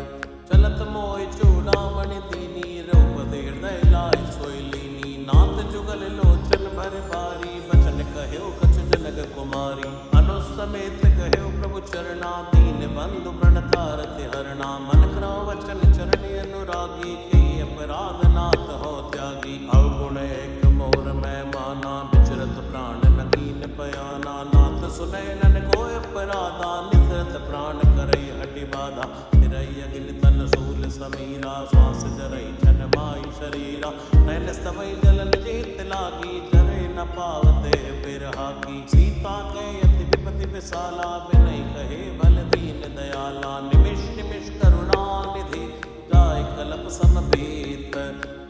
चलत मोहि चूड़ामणि दीनी, रघुपति हृदय लाय सोई लीनी, नाथ जुगल लोचन भर बारी, बचन कह्यो कछु जनक कुमारी, अनुसमेत कह्यो प्रभु चरणा, दीन बंधु प्रणतारति हरणा, मन क्रौ वचन चरण अनुरागी, के अपराध नाथ हो त्यागी, अवगुण एक मोर मैं माना, विचरत प्राण न कीन पयाना, नाथ सुनय नन को अपराधा, निसरत प्राण करई हटि बाधा, फिरई अग्नि तन शूल समीरा, श्वास जरई छन माई शरीरा, नैन स्तवई जलन जेत लागी, जरे न पावते बिरहा की, सीता के यति विपति विशाला, बिनय कहे बल दीन दयाला, निमिष निमिष करुणा निधि, जाय कलप समभीत,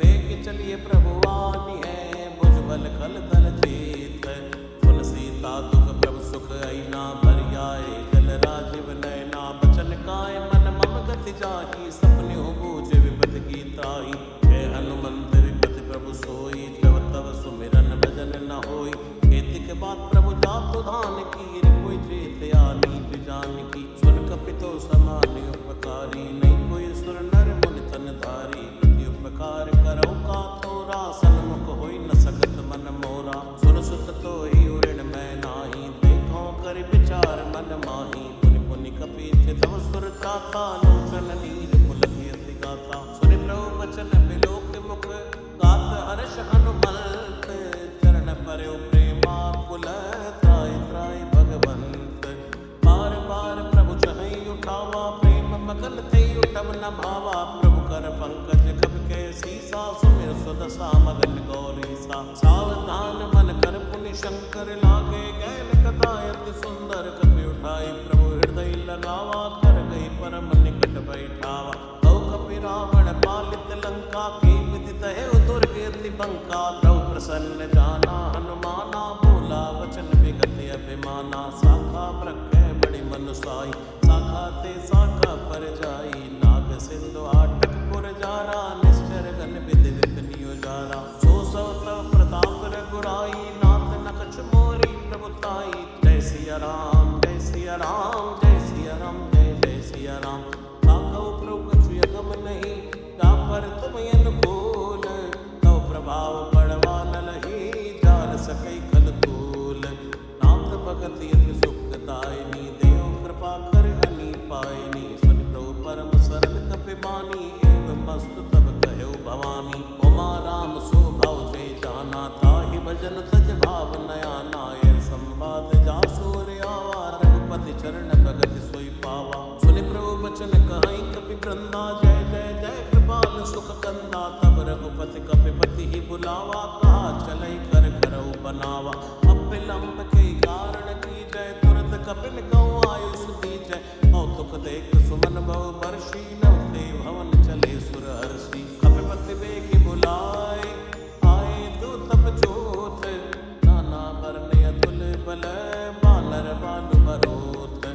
बेग चलिए प्रभु आनी है, भुजबल खल दल जीत, सुन सीता दुख प्रभु सुख ऐना, भरियाए जल राजीव नैना, बचन काय मन मम गति जाहि, सपने हो बूझ विपति तब न भावा प्रभु कर पंकज कब के सीसा सुमिर सुदशा मगन गौरी सा सावधान मन कर पुनि शंकर लागे गैल कथा अति सुंदर कपि उठाई प्रभु हृदय लगावा कर गई परम निकट बैठावा औ कपि रावण पालित लंका की विदित है दुर्गति बंका द्रव प्रसन्न जाना हनुमाना बोला वचन विगत अभिमाना साखा प्रज्ञ बड़ी मनुसाई साखा ते साखा पर जाई नाग सिंधु आटक पुर जारा निश्चर गन विधि विपनियो जारा सो सवत प्रताप रघुराई नाथ न कछ मोरी प्रभुताई जय सिया राम जय सिया राम जय सिया राम जय जय सिया राम ताकौ प्रभु कछु यगम नहीं पर तुम अनुकूल तव प्रभाव पड़वा न लही जान सकै खल तूल नाथ भगत यति सुखदायिनी देव कृपा कर हनि पायनी सुन प्रभु परम सरल कपि बानी एवं मस्तु तब कहो भवानी उमा राम स्वभाव जय जाना ताहि भजन तज भाव नया नायर संवाद जासुर आवा रघुपति चरण भगत सोई पावा सुनि प्रभु वचन कहाई कपि वृंदा जय जय जय कृपाल सुख कंदा तब रघुपति कपिपति ही बुलावा कहा चलई कर करऊ बनावा अब विलंब के कारण की जय तुरत कपिन कहूँ आयुष दी जय कौतुक देख सुमन बहु वर्षी नवते भवन चले सुर हर्षि कपिपति बेगी बुलाए आए दूतप जोत नाना वर्ण अतुल बल बानर बानु बरोत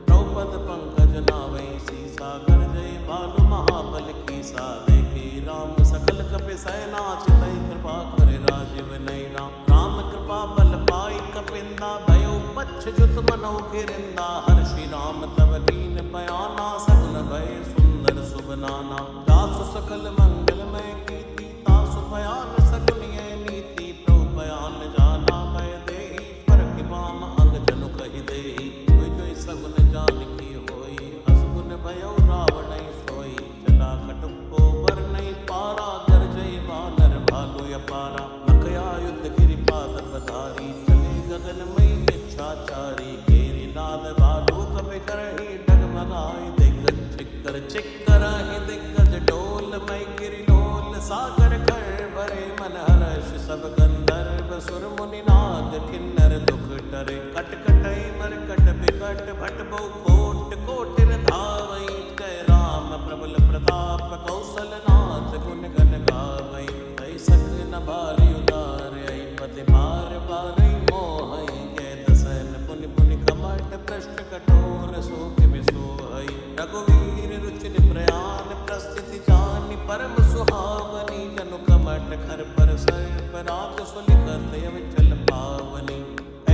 द्रौपद पंकज नावै सीसा कर जय बालु महाबल की सा देखी राम सकल कपि सैना चितई कृपा करे राजीव नैना राम कृपा बल पाई कपिंदा भयो पच्छ जुत मनो गिरिंदा हर्षि राम तब दीन बयाना सगुन भय सुंदर सुबनाना दासु सकल मंगलमय कीर्ति तासु बयान सगुनिय नीति प्रभु बयान जाना भय देहि पर किबाम अंग जनु कहि देहि कोई जोई सगुन जान की होई असगुन भयो रावण सोई चला कटुको बर नहीं पारा कर जय वानर भालु अपारा नखया युद्ध गिरिपाद पधारी चले गगन मई इच्छाचारी केरी नाद भालु कपि करहि डगमगाई दिग्गज चिक्कर चिक्कर ही दिग्गज डोल मई गिरि डोल सागर कर भरे मन हर्ष सब गंधर्व सुर मुनि नाद किन्नर दुख टरे कट कटई मरकट बिकट भट बहु कोट कोटिन धावई जय राम प्रबल प्रताप कौशल नाथ गुण गण गावई तै सक न भारी उदार आई पति बार बार मोहई जय दसन पुनि पुनि कमट पृष्ठ कठोर शोक विसोहई रघुवीर रुचिर प्रयाण प्रस्थिति जानि परम सुहावनी जनु कमट खर पर सर्प राज सुलिखत अविचल पावनी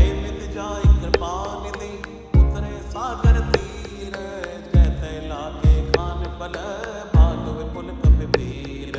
ऐ मित जाय कृपा निधि उतरे सागर तीर जय तैला के खान पल भाग विपुल कपि वीर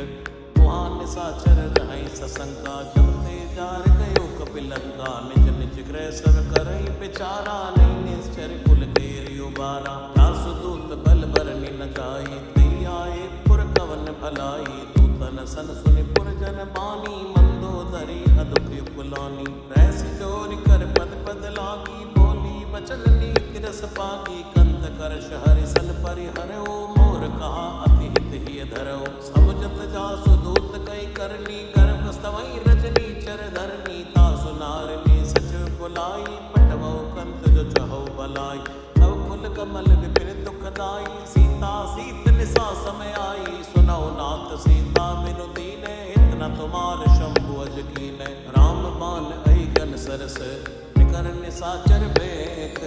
मुहान साचर रहै सशंका जब ते जार गयो कपिलंका निज निज गृह सब करई विचारा नहीं निश्चर कुल केरि उबारा दासु दूत बल बरनि न जाई तै आए पुर कवन भलाई दूतन सन सुनि पुर जन बानी मंदोदरी अदुख कुलानी रहसि जोरि कर पद पद लागी बोली वचन नीति रस पागी कंत करश हरि सन परिहरओ मोर कहा अति हित ही धरओ समुझत जासु दूत कई करनी गर्भ स्तवई रजनी चर धरनी तासु नारनी सच बुलाई पटवो कंत जो चहो बलाई तव कुल कमल विपिन दुखदाई सीता सीत निसा समय आई सुनौ नाथ सीता बिनु दीने इतना तुम्हार शंभु अज कीने राम बान ऐ गन सरस निकर निसाचर बेक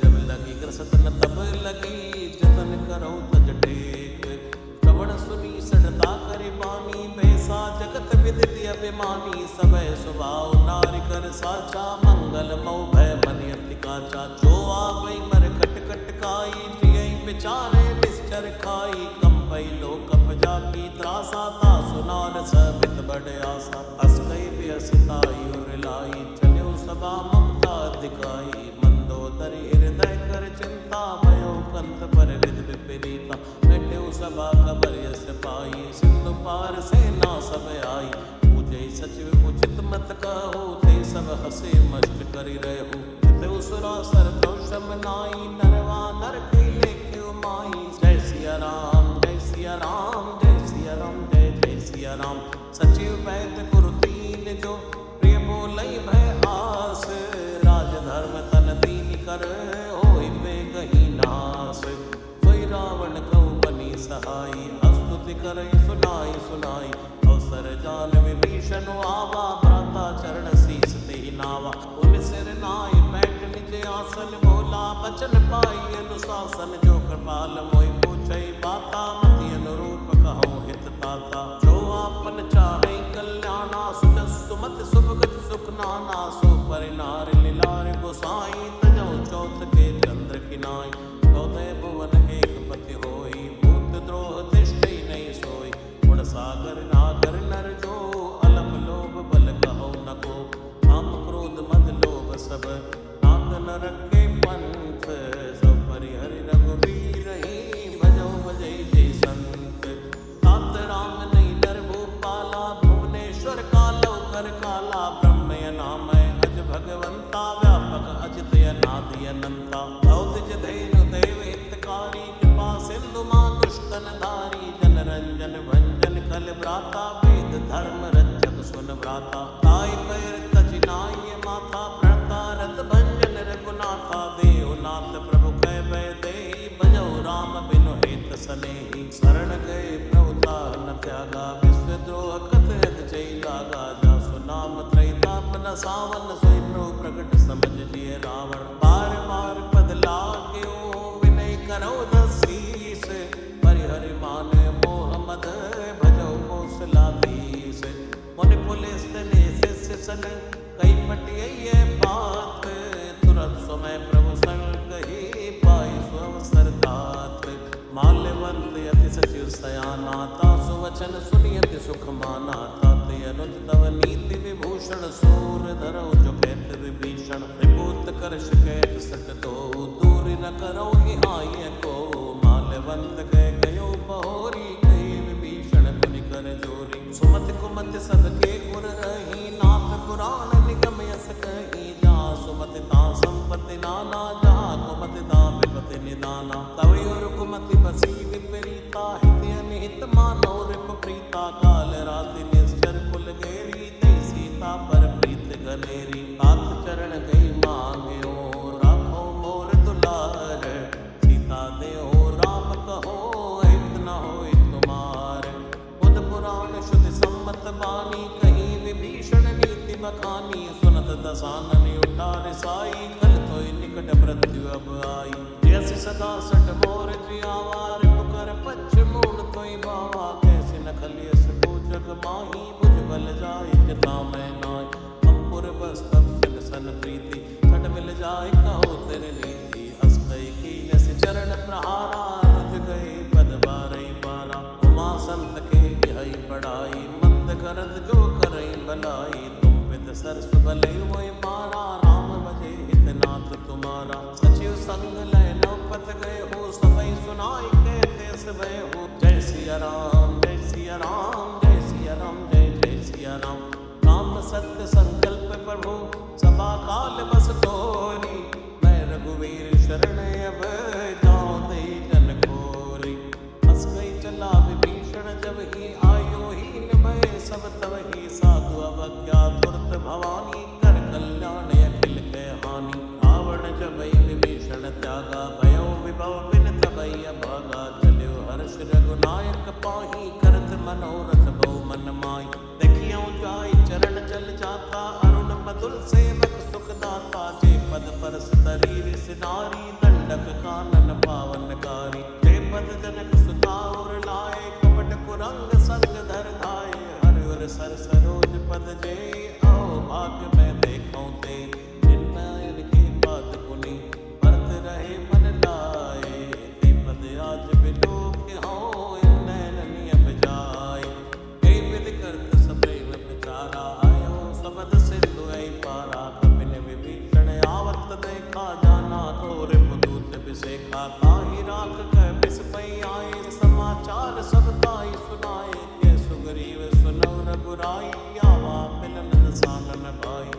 जब लगी ग्रसत न तब लगी जतन करो तज टेक श्रवण सुनी सड़ता करे बानी बैसा जगत विदित अभिमानी सबय स्वभाव नारि कर साचा मंगल मऊ भय मन अति काचा जो आवै मर कट कट काई प्रिय विचारे निश्चर खाई कंपई लोक जाकी त्रासा ता सुनार सबित बड़े आसा अस कई व्यसिताई और लाई चलो सभा ममता दिखाई मंदोदरी हृदय कर चिंता भयो कंत पर विद विपरीता बैठे सभा खबर यस पाई सिंधु पार सेना सब आई पूजे सचिव उचित मत कहो ते सब हसे मस्त करी रहु ते उसरा सर दोषम नाई नरवा नर कई लेखे माई जय सिया राम जय कर होई बेगही नास। सोई रावण कहु बनी सहाई, अस्तुति करई सुनाई सुनाई। अवसर जान विभीषण आवा, भ्राता चरण शीस तेहि नावा। उन सिर नाई बैठ निज आसन, बोला बचन पाई अनुशासन। जो कृपाल मोहि पूछई बाता, मति अनुरूप कहूँ हित ताता। जो आपन चाहे कल्याणा, सुजस सुमति सुभगति सुख नाना। सो परिनार लीलार गोसाई, तजौ चौथ के चंद्र किनाई। चौदह भुवन एक पति होई, भूत द्रोह तिष्ठई नहीं सोई। गुण सागर नागर नर जो, अलप लोभ बल कहो न को। काम क्रोध मद लोभ सब, नाग नरक के पंथ। सब परिहरि रघुवीर ही, भजौ भजई जय संत। तात राम नहीं नर भूपाला, भुवनेश्वर कालौ कर काला। ब्रह्म नामय अज भगवंता, व्यापक अजित अनादि अनंता। औदिज धैर्य देव हितकारी, कृपा सिंधु मानुष तन धारी। जन रंजन भंजन कल भ्राता, वेद धर्म रक्षक सुन भ्राता। ताई पैर तज नाई माथा, प्रणता रत भंजन रघुनाथा। देवनाथ प्रभु कह भय देहि, भजौ राम बिनु हेत सनेहि। शरण गए प्रभु ताह न त्यागा, विश्वद्रोह कथ यत चई लागा। जासु नाम त्रैताप न सावन, सोई प्रभु प्रगट समझ जिय रावण। बार बार पद लाग्यो, विनय करौ दसीस। परिहरि मान मोह मद, भजौ कौशलाधीश। मुनि पुलिस ने शिष्य सन, कई पटियै बात। तुरंत समय प्रभु संग कही, पाई सुअवसर तात। माल्यवंत अति सचिव सयाना, तासु वचन सुनियति सुख माना। तात अनुज तव नीति विभूषण, सूर धरौ जो कहत विभीषण। त्रिभूत कर शिकैत सट दो, दूर न करौ हिहाय को। माल्यवंत कह गयो बहोरी, कही विभीषण पुनि कर जोरी। सुमति कुमति सदके गुर रही, नाथ पुराण निगम यस कही। जहाँ सुमति ता संपत्ति नाना, जहाँ कुमति ता विपति निदाना। तवि और कुमति बसी विपरीता, हित अनिहित मानौ रिप प्रीता। काल राति निश्चर कुल घेरी, तई सीता पर प्रीत गनेरी। तात चरण गई मांग्यो, राखो मोर दुलार। सीता देहो राम कहो, हित न होय तुमार। बुध पुराण शुद्ध सम्मत बानी, कहीं विभीषण नीति बखानी। सुनत दसानन उठा रिसाई, कल तोय निकट मृत्यु अब आई। जैसी सदा सठ मोर जियावा, रिपु कर पच्छ मूल तोय बावा। कैसे न खलियस को जग माही, बुझ बल जाय चिता मैं नाय। अंपुर बस तब सिल सन प्रीति, छट मिल जाय कहो तेरे नीति। अस कई कीनस चरण प्रहारा, रुझ गए पद बारई बारा। उमा संत के यही पढ़ाई, मंद करत जो करई भलाई। तुम विद सरस भले मोहि मारा, राम भजे हितनाथ तुम्हारा। सचिव संग लय नौपत गए हो, सबई सुनाई कहते भय हो। जय सिया राम जय सिया राम, जय सिया राम जय जय सिया राम। राम सत्य संकल्प प्रभु, सभा काल बस तोरी। मैं रघुवीर शरण अब, जाऊं दई जन खोरी। हस गई चला विभीषण जब ही, आयो हीन भय सब तब ही। साधु अवज्ञा तुरत भवानी, कर कल्याण अखिल के हानि। रावण जबई विभीषण त्यागा, भयो विभव बिन तबई अभागा। चल्यो हर्ष रघुनायक पाही, करत मनोरथ बहु मन माई। देखियो जाय चरण जल जाता, अरुण मधुर सेवक सुख दाता। जे पद परस तरी सिनारी, दंडक कानन पावनकारी। जे पद जनक सुता और लाए, कपट कुरंग संग धर धाये। हर सर सरोज पद जे, आओ भाग्य मैं देखूं ते। जिनमय की बात कुनी, परत रहे मन लाए। ते पद आज बिलोक हो, नैन नियम जाय। कई विधि करत सप्रेम विचारा, आयो सबद सिंधु ऐ पारा। कपिन विभीषण आवत देखा, जाना तोरे पुदूत बिसेखा। ताहि राख कह बिस पई आए, समाचार सब ताई सुनाए। के सुग्रीव सुनौ रघुराई, आवा मिलन सानन भाई।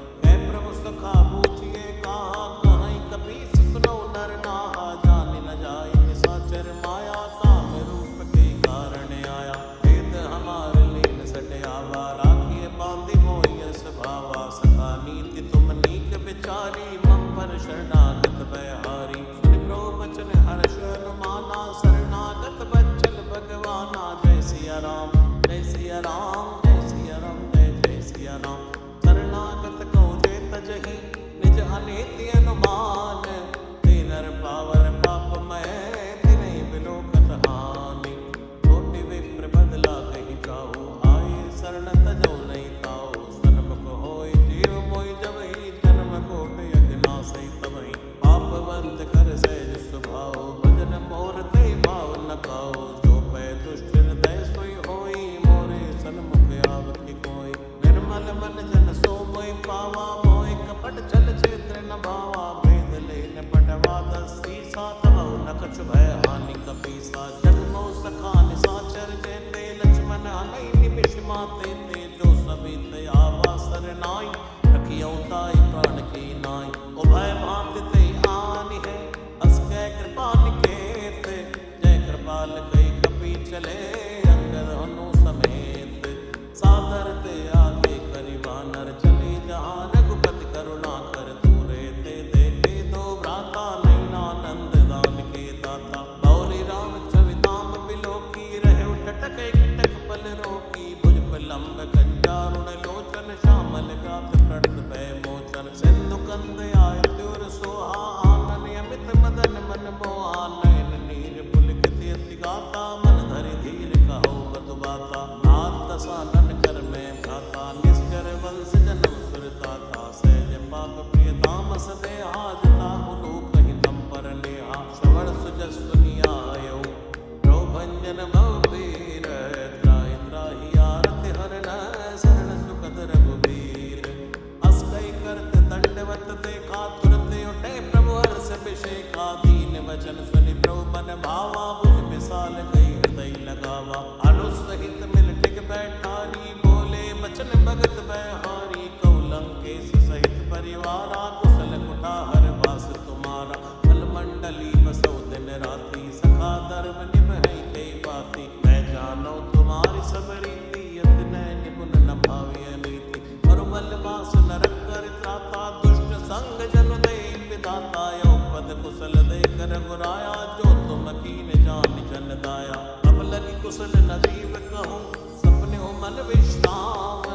अभिषेका दीन वचन सुनि प्रभु मन भावा बुझ विशाल गई हृदय लगावा अनुसहित मिल टिक बैठारी बोले बचन भगत बहारी कौलंकेश सहित परिवारा कुशल कुठार वास तुम्हारा फल मंडली बसो दिन राति सखा धर्म निभै कई बाती मैं जानो तुम्हारी सब रीति यत्न निपुण न भावी नीति और बल वास नरक कर त्राता दुष्ट संग जन दे विदाता यो पद कुशल दे कर गुराया जो तुम कीन जान जन दाया अब लगी कुशल न जीव कहूँ सपने हो मन विश्राम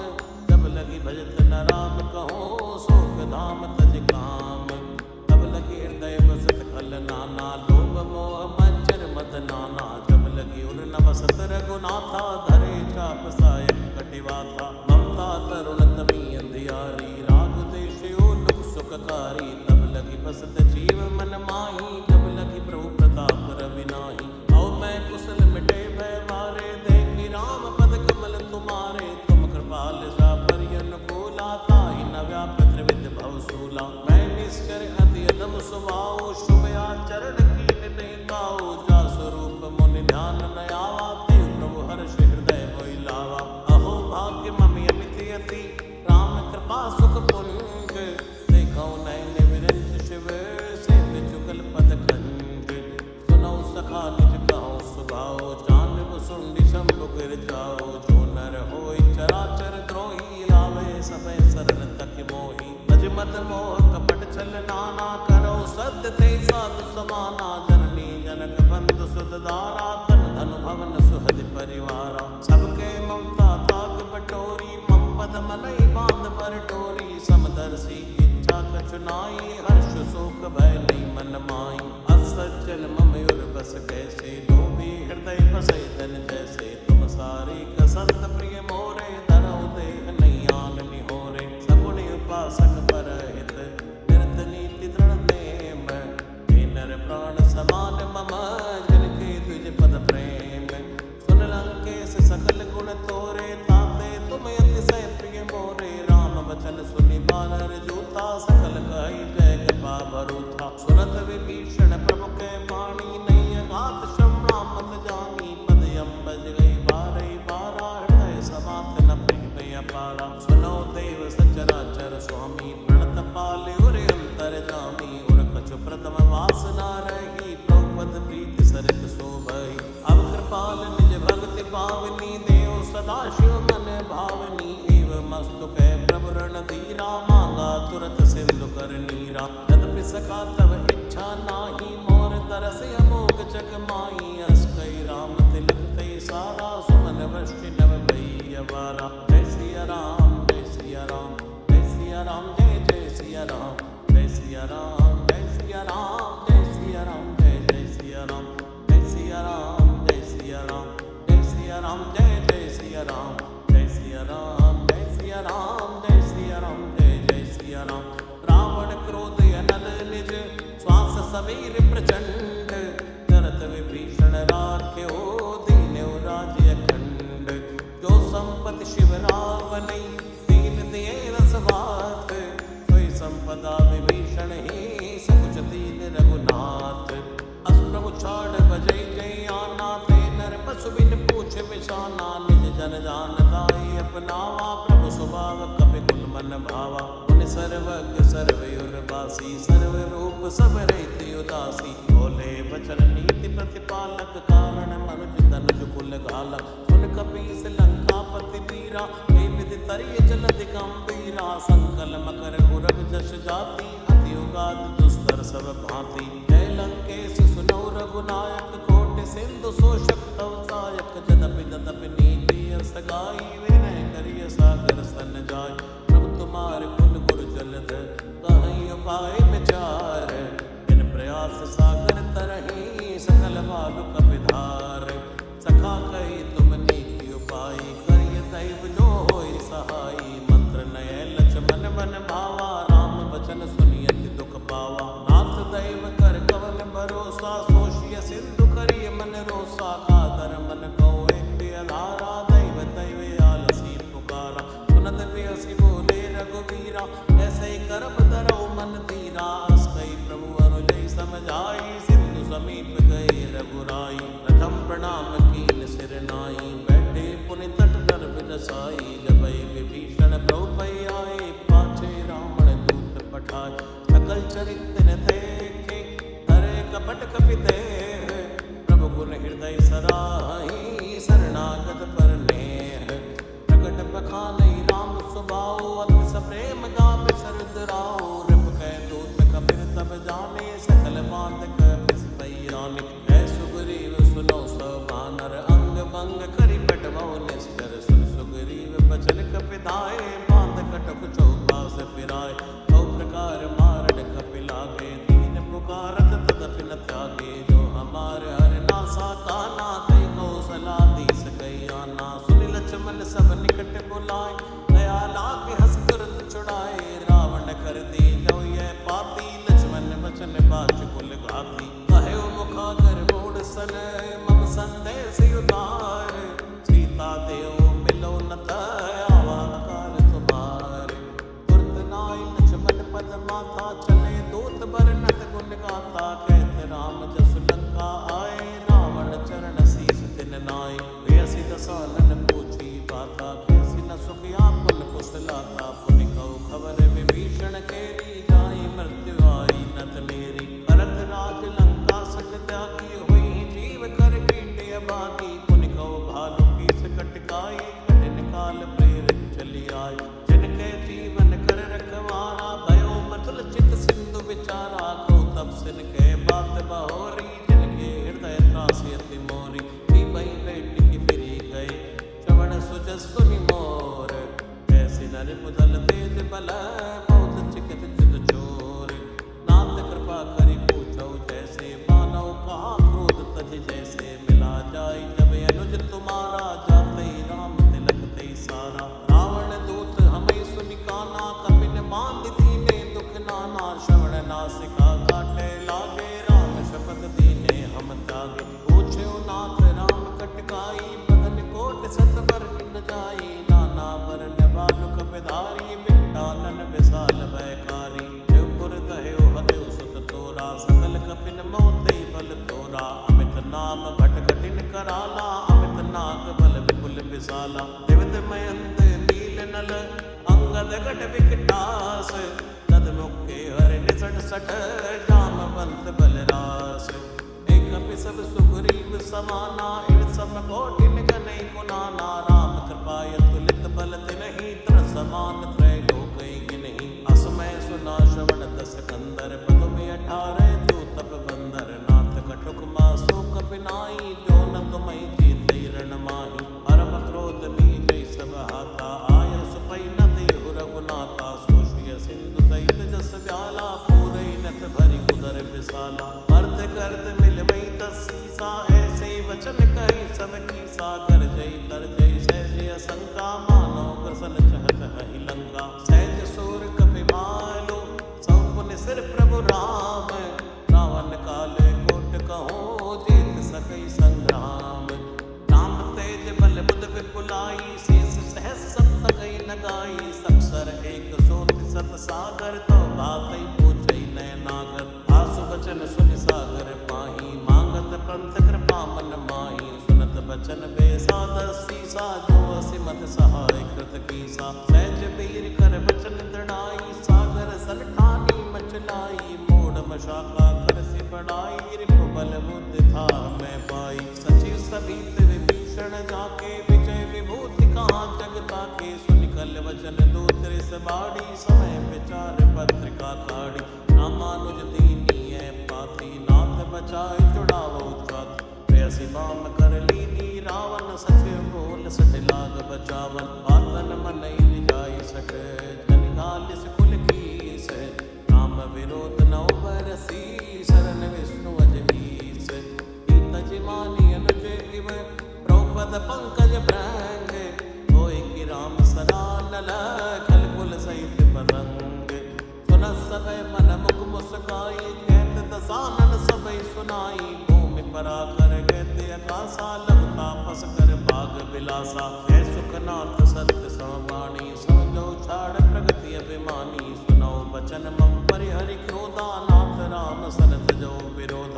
जब लगी भजत न राम कहो शोक धाम तज काम तब लगी हृदय बसत खल नाना लोभ मोह मच्छर मद नाना जब लगी उर न बसत रघुनाथा धरे चाप सायक कटिवाथा ममता तरुण तमी अंधियारी राग देश लोक सुखकारी तब लगी बसत जीव मन माही जब लगी प्रभु प्रताप रविनाही औ मैं कुशल मिटे भय मारे देखी राम पद कमल तुम्हारे तुम कृपाल सा परियन कोला ताहि न व्याप त्रिविध भव सूला मैं निश्चर अति अदम सुभाओ शुभ आचरण कीन नहीं गाओ जा स्वरूप मुनि ध्यान न आवा ते प्रभु हर्ष हृदय मोहि लावा अहो भाग्य ममि अमित यति राम कृपा सुख पुंज देखो नयन विरंज शिव सेव जुगल पद खंड सुनो सखा निज कहो सुभाओ जान मुसुंडी शंभु गिर जाओ जो नर होई चराचर द्रोही लावे सबे सरल तक मोही भज मत मोह कपट छल नाना करो सत्य ते साधु समाना जननी जनक बंधु सुत दारा तन धनु भवन सुहद परिवारा सबके ममता ताक बटोरी मम पद मनई बांध पर टोरी समदर्शी इच्छा कछुनाई हर्ष शोक भय नहीं मन माई असज्जन मम युर बस कैसे लोभी हृदय बसे धन जैसे तुम सारी कसंत प्रिय मोरे धरो देह नहीं आन निहोरे सगुण उपासक पर हित निरत नीति दृढ़ नेम हे नर प्राण समान मम जिनके तुझ पद प्रेम सुन लंकेश सकल गुण तोरे ताते तुम अतिशय प्रिय मोरे राम वचन सुनि बानर जूता सकल कहि जय कृपा भरूथा सुनत विभीषण प्रभु के वाणी नहीं अघात श्रवणा मत जानी पद अम्बज गई बारई बारा हृदय समात न प्रेम अपारा सुनो देव सचराचर स्वामी प्रणत पाले उरे अंतर जामी उर कछु प्रथम वासना रही प्रभुपद प्रीति सरित शोभई अब कृपाल निज भक्ति पावनी देव सदा शिव मन भावनी एव मस्तु कह प्रभु रण धीरा मांगा तुरत सिंधु कर नीरा यद्यपि सखा तव इच्छा नाही मोर तरस अमोघ जग माही अस कई राम तिलक ते सारा सुमन वृष्टि नव भई अवारा जय सिया राम जय सिया राम जय सिया राम जय जय सिया राम जय सिया राम जय सिया राम जय सिया राम जय जय सिया राम जय सिया राम जय सिया राम जय सिया राम जय जय सिया राम जय सिया राम जय सिया राम जय सिया राम जय जय सिया राम रावण क्रोध अनल निज श्वास समीर प्रचंड करत विभीषण राख्यो दीन्यो राज्य अखंड जो संपत्ति शिव रावणई दीन दिए रसवात सोई संपदा विभीषण ही सकुच दीन रघुनाथ अस प्रभु छाड़ बजई जय आना ते नर पशु बिन पूछ विशाना निज जन जानताई अपनावा प्रभु स्वभाव कपि कुल मन भावा उन सर्वज्ञ सर्वयुर बासी सर्व रूप सब रहित उदासी बोले वचन नीति प्रतिपालक कारण मनुज तनुज कुल घालक सुन कपीस लंकापति वीरा हे विधि तरिय जलधि गंभीरा संकल मकर उरग जश जाति अति उगाद दुस्तर सब भांति जय लंकेश सुनो रघुनायक कोटि सिंधु शोषक तव सायक जदपि तदपि नीति असगाई विनय करिय सागर सन जाय प्रभु तुम्हारे कुल गुरु जलध कहीं उपाय विचार इन प्रयास सागर तरही सकल बालु कपिधार सखा कही तुम नीति उपाय करिय दैव जो होय सहाई मंत्र नय लक्ष्मण मन भावा राम वचन सुनियति दुख पावा नाथ दैव कर कवन भरोसा सोशिय सिंधु करिय मन रोसा कादर मन को एक आधारा दैव दैव आलसी पुकारा सुनत बियसी बोले रघुवीरा ऐसे करब धरो मन धीरा जाई, सिंधु समीप गए रघुराई। प्रथम प्रणाम कीन सिर नाई, बैठे पुनि तट कर बिरसाई। जबै विभीषण प्रभु पै आए, पाछे रावण दूत पठाए। सकल चरित्र देखे, हरे कपट कपिते। प्रभु गुण हृदय सराही, शरणागत पर नेह। प्रकट बखानै राम स्वभाव, अति सप्रेम गावे सरद राव। रिप कै दूत कपिर तब जाने, सकल बात कपिस पैराने। है सुग्रीव सुनो सब बानर, अंग भंग करि बटवौ निश्चर। सुन सुग्रीव बचन कपिधाय, बांध कटक चौपास फिराय। कौ प्रकार मारण कपि लागे, दीन पुकारत तदपि न त्यागे। जो हमार हर नासा काना, तै कौशलाधीश कई आना। सुनि लक्ष्मण सब निकट बुलाए, दया लागे हंस तुरंत छुड़ाए। रावण कर दी जो यह पाती, लक्ष्मण बचन बाच कुल घाती। कहो मुखागर मोड़ सन, मम संदेश उतार। सीता देव मिलो न आवा काल तुम्हारे। तुरत नाय लक्ष्मण पद माथा, चले दूत बरनत गुण गाथा। कहत राम जसु लंका आए, रावण चरण शीस तिन नाय। बेसी दसानन पूछी बाता, कैसी न सुखिया पुन कुशलाता। पुनि कहु खबर विभीषण केरी, जाई मृत्यु आई नत नेरी। भरत राज लंका सज त्यागी, हुई जीव कर कीटे अभागी। पुनि कहु भालु कीस कटकाई, कठिन काल प्रेरित चली आए। जिनके जीवन कर रखवारा, भयो मृदुल चित सिंधु विचारा। को तब सिन के बात बहोरी, जिनके हृदय त्रासी अति मोरी। भई बेटी की फिरी गई, श्रवण सुजस सुनि मोर। ऐसी नर मुदल तेज बल, बहुत चिकित चित चोर। नाथ कृपा करि पूछौ जैसे, मानव कहा क्रोध तज जैसे। मिला जाई जब अनुज तुम्हारा, जाते राम तिलक ते सारा। रावण दूत हमें सुनि काना, कपिन बांध दीने दुख नाना। श्रवण नासिका काटे लागे, राम शपथ दीने हम त्यागे। पूछ्यो नाथ राम कटकाई, बदन कोट सत पर न जाई। नाना वरण बालु कपिधारी, बिटानन विशाल भयकारी। शिवपुर कह्यो हदेव सुत तोरा, सकल कपिन मोते बल तोरा। अमित नाम भट कठिन कराला, अमित नाग बल विपुल विशाला। दिवित मयंत नील नल, अंगद गट विकटास। तद मुखे हर निसट सठ, जामवंत बलरास। कपि सब सुग्रीव समाना, इन सब कोटिन गनै गुनाना। राम कृपा अतुलित बल तिन्हि, त्र समान त्रैलोक गिनहि। असमय सुना श्रवण दस कंदर, पदुमि 18 जो तप बंदर। नाथ कटुक मासो कपि नाई, जो न तुमहि जीतै रण माही। परम क्रोध नीजै सब हाथा, आय सुपै न देहु रघुनाथा। सोषिय सिंधु सहित जस व्याला, पूरै नथ भरि उदर विशाला। मर्द गर्द मिलवै सीसा, ऐसे वचन कही सब कीसा। कर जय तर जय सहज असंका, मानो प्रसन चहत हहि लंका। सहज सूर कपि मालो, सौ पुनि सिर प्रभु राम। रावण काल कोट कहो, जीत सकै संग्राम। राम तेज बल बुध विपुलाई, शेष सहस सब सकೈ न गाई। सक्षर एक सोति सत सागर, तो बातै पूछै नय नागर। आसु बचन सुनि सागर पाही, मांगत पंथ कृपा मन माही। सुनत बचन बेसादर सीसा, जो असिमत सहाय कृत कीसा। सहज वीर कर बचन दृढ़ाई, सागर सल ठानी मचलाई। मोड़ मशाखा कर से बढ़ाई, रिपु बल बुद्धि था मैं पाई। सचिव सभित विभीषण जाके, विजय विभूति कहाँ जग ताके। सुनि कल वचन दूत रिस बाड़ी, समय विचार पत्रिका काढ़ी। रामानुज दीनी है पाती, नाथ बचाए जुड़ावो छाती। प्रेयसी बाम कर लीनी, रावण सचिव बोल सठ लाग बचावन। बातन मनई निजाई सठ, जन घालिस कुल कीस। राम विरोध नौ बरसी, शरण विष्णु अजनीस। तज मानी अनुज इव, द्रौपद पंकज भृंग। होय कि राम सरानल, खल कुल सहित पतंग। सुनत सब मन मुख मुस्काई, कहत दसानन सबई सुनाई। भूमि परा कर कहते आकाशा, लघु तापस कर भाग विलासा। है सुखनाथ सत्य समाणी, समझो छाड़ प्रगति अभिमानी। सुनो बचन मम परिहरि क्रोधा, नाथ राम सनत जो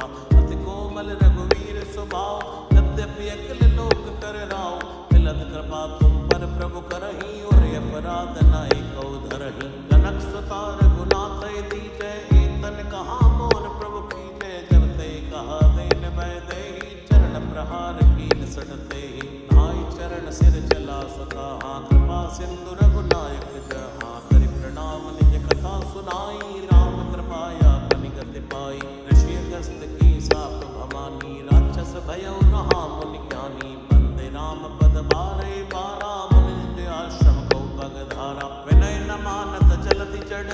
था। अति कोमल रघुवीर स्वभाव, यद्यपि अकल लोक कर राव। मिलत कृपा तुम पर प्रभु करही, और अपराध नाई कौ धरही। जनक सुता रघुनाथ दीजै, एतन कहा मोर प्रभु कीजै। जब ते कहा देन मैं देहि, चरण प्रहार कीन सटते ही। नाई चरण सिर चला सुता, कृपा सिंधु रघुनायक जहाँ। करि प्रणाम निज कथा सुनाई, राम कृपाया पनिगति पाई। ऋषि अगस्त की साप भवानी, राक्षस भयउ रहा मुनि ज्ञानी। बंदे राम पद बारे बारा, मुनि आश्रम को पगधारा। विनय न मानत जलधि चढ़,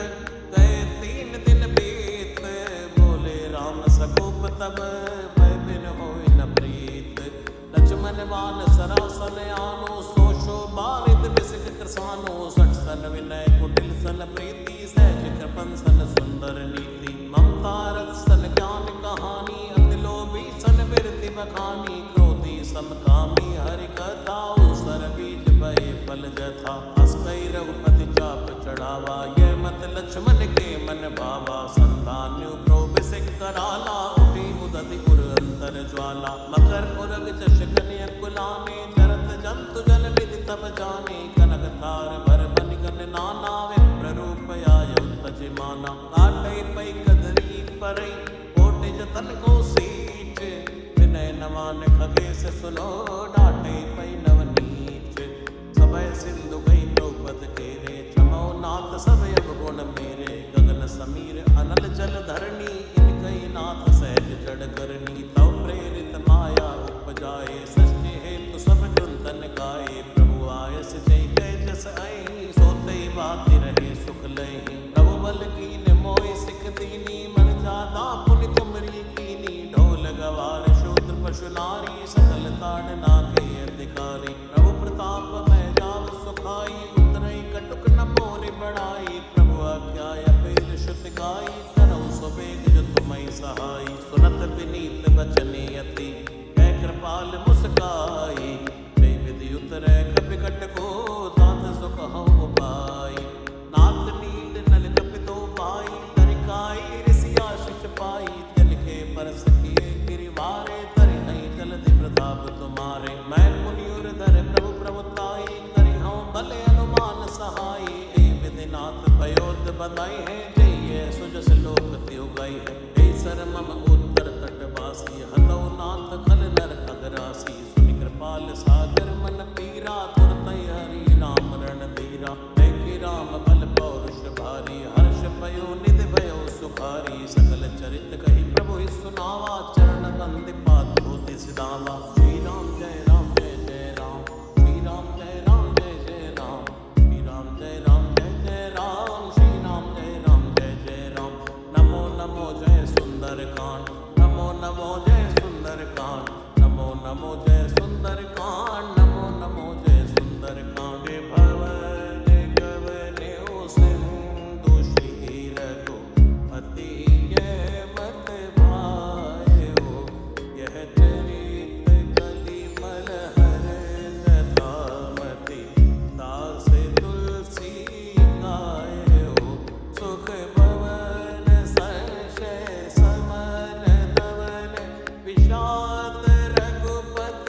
गए 3 दिन बीत। बोले राम सकोप तब, भय बिन होय न प्रीत। लक्ष्मण बान सरासन आनो, सो बारित बिसिक कृसानो। 60 सन विनय कुटिल सन प्रीति, सहज कृपन सन सुंदर नीति। ममता रस सन ज्ञान कहानी, अति लोभी सन बिरति बखानी। क्रोधी समकामी हरि कथा, सर बीज भय फल जथा। हस कई रघुपति चाप चढ़ावा, ये मत लक्ष्मण के मन भावा। संतान्यु प्रोबिसिक कराला, उठी उदति पुर अंतर ज्वाला। मकर पुरग जश कन्या कुलाने, जरत जंतु जल निधि तब जाने। कनक तार भर बन गन नाना, विप्र रूप आय तजिमाना। काटै पै कदरी परई, कोटि जतन को सीच। विनय न मान खगेश सुनो, डांटे पै नवनीच। सबय सिंधु गई द्रौपद केरे, क्षमो नाथ सब अवगुण मेरे। गगन समीर अनल जल धरणी, इनकई नाथ सहज जड़ करनी। तव प्रेरित माया उपजाए, सृष्टि हेतु सब ग्रंथन गाए। प्रभु आयस जय जय जस आई, सोते बाति रहे सुख लहि। प्रभु बल कीन मोहि सिख दीनी, मन जादा पुनि तुमरी कीनी। ढोल गवार शूद्र पशु नारी, सकल ताड़ना के अधिकारी। प्रभु प्रताप मैं जाव सुखाई, उतरई कटुक न मोरि बढ़ाई। प्रभु आज्ञा अपेल श्रुत गाई, करौ सुबेग जो तुम्है सहाई। सुनत विनीत बचने अति, कै कृपाल मुस्काई। जय विधि उतरै कपिकट को, तात सुखहु पाई। नाथ नील नल कपि दो पाई, तरिकाई ऋषि आशीष पाई। तिनके परस किए गिरिवारे, तरि नहीं जलधि प्रताप तुम्हारे। मैं पुनि उरधर प्रभु प्रभुताई, करिहउँ भले अनुमान सहाई। ए विधिनाथ भयोद बधाई है, जय सुजस लोक त्यो गई है। हे सर मम उत्तर तटवासी, हतौ नाथ खल नर खगरासी। सुनि कृपाल सागर मन पीरा, तुरतै हरि नाम रण धीरा। देखि राम बल पौरुष भारी, हर्ष पयो निधि भयो सुखारी। सकल चरित कहि प्रभु ही सुनावा, चरण बंदि पात होति सिधावा। श्री राम जय राम जय जय राम, श्री राम जय राम जय जय राम। श्री राम जय राम जय जय राम, श्री राम जय राम जय जय राम। नमो नमो जय सुंदर कांड, नमो नमो जय सुंदर कांड। नमो नमो जय सुंदर कांड, नमो नमो जय सुंदर कांड। भवन गवन्यो सिंधु, श्री रघुपति ये मत भायो। यह चरित कलिमल हर जटामति, दास तुलसी गायो। सुख भवन संशय समन धवन, विषाद रघुपति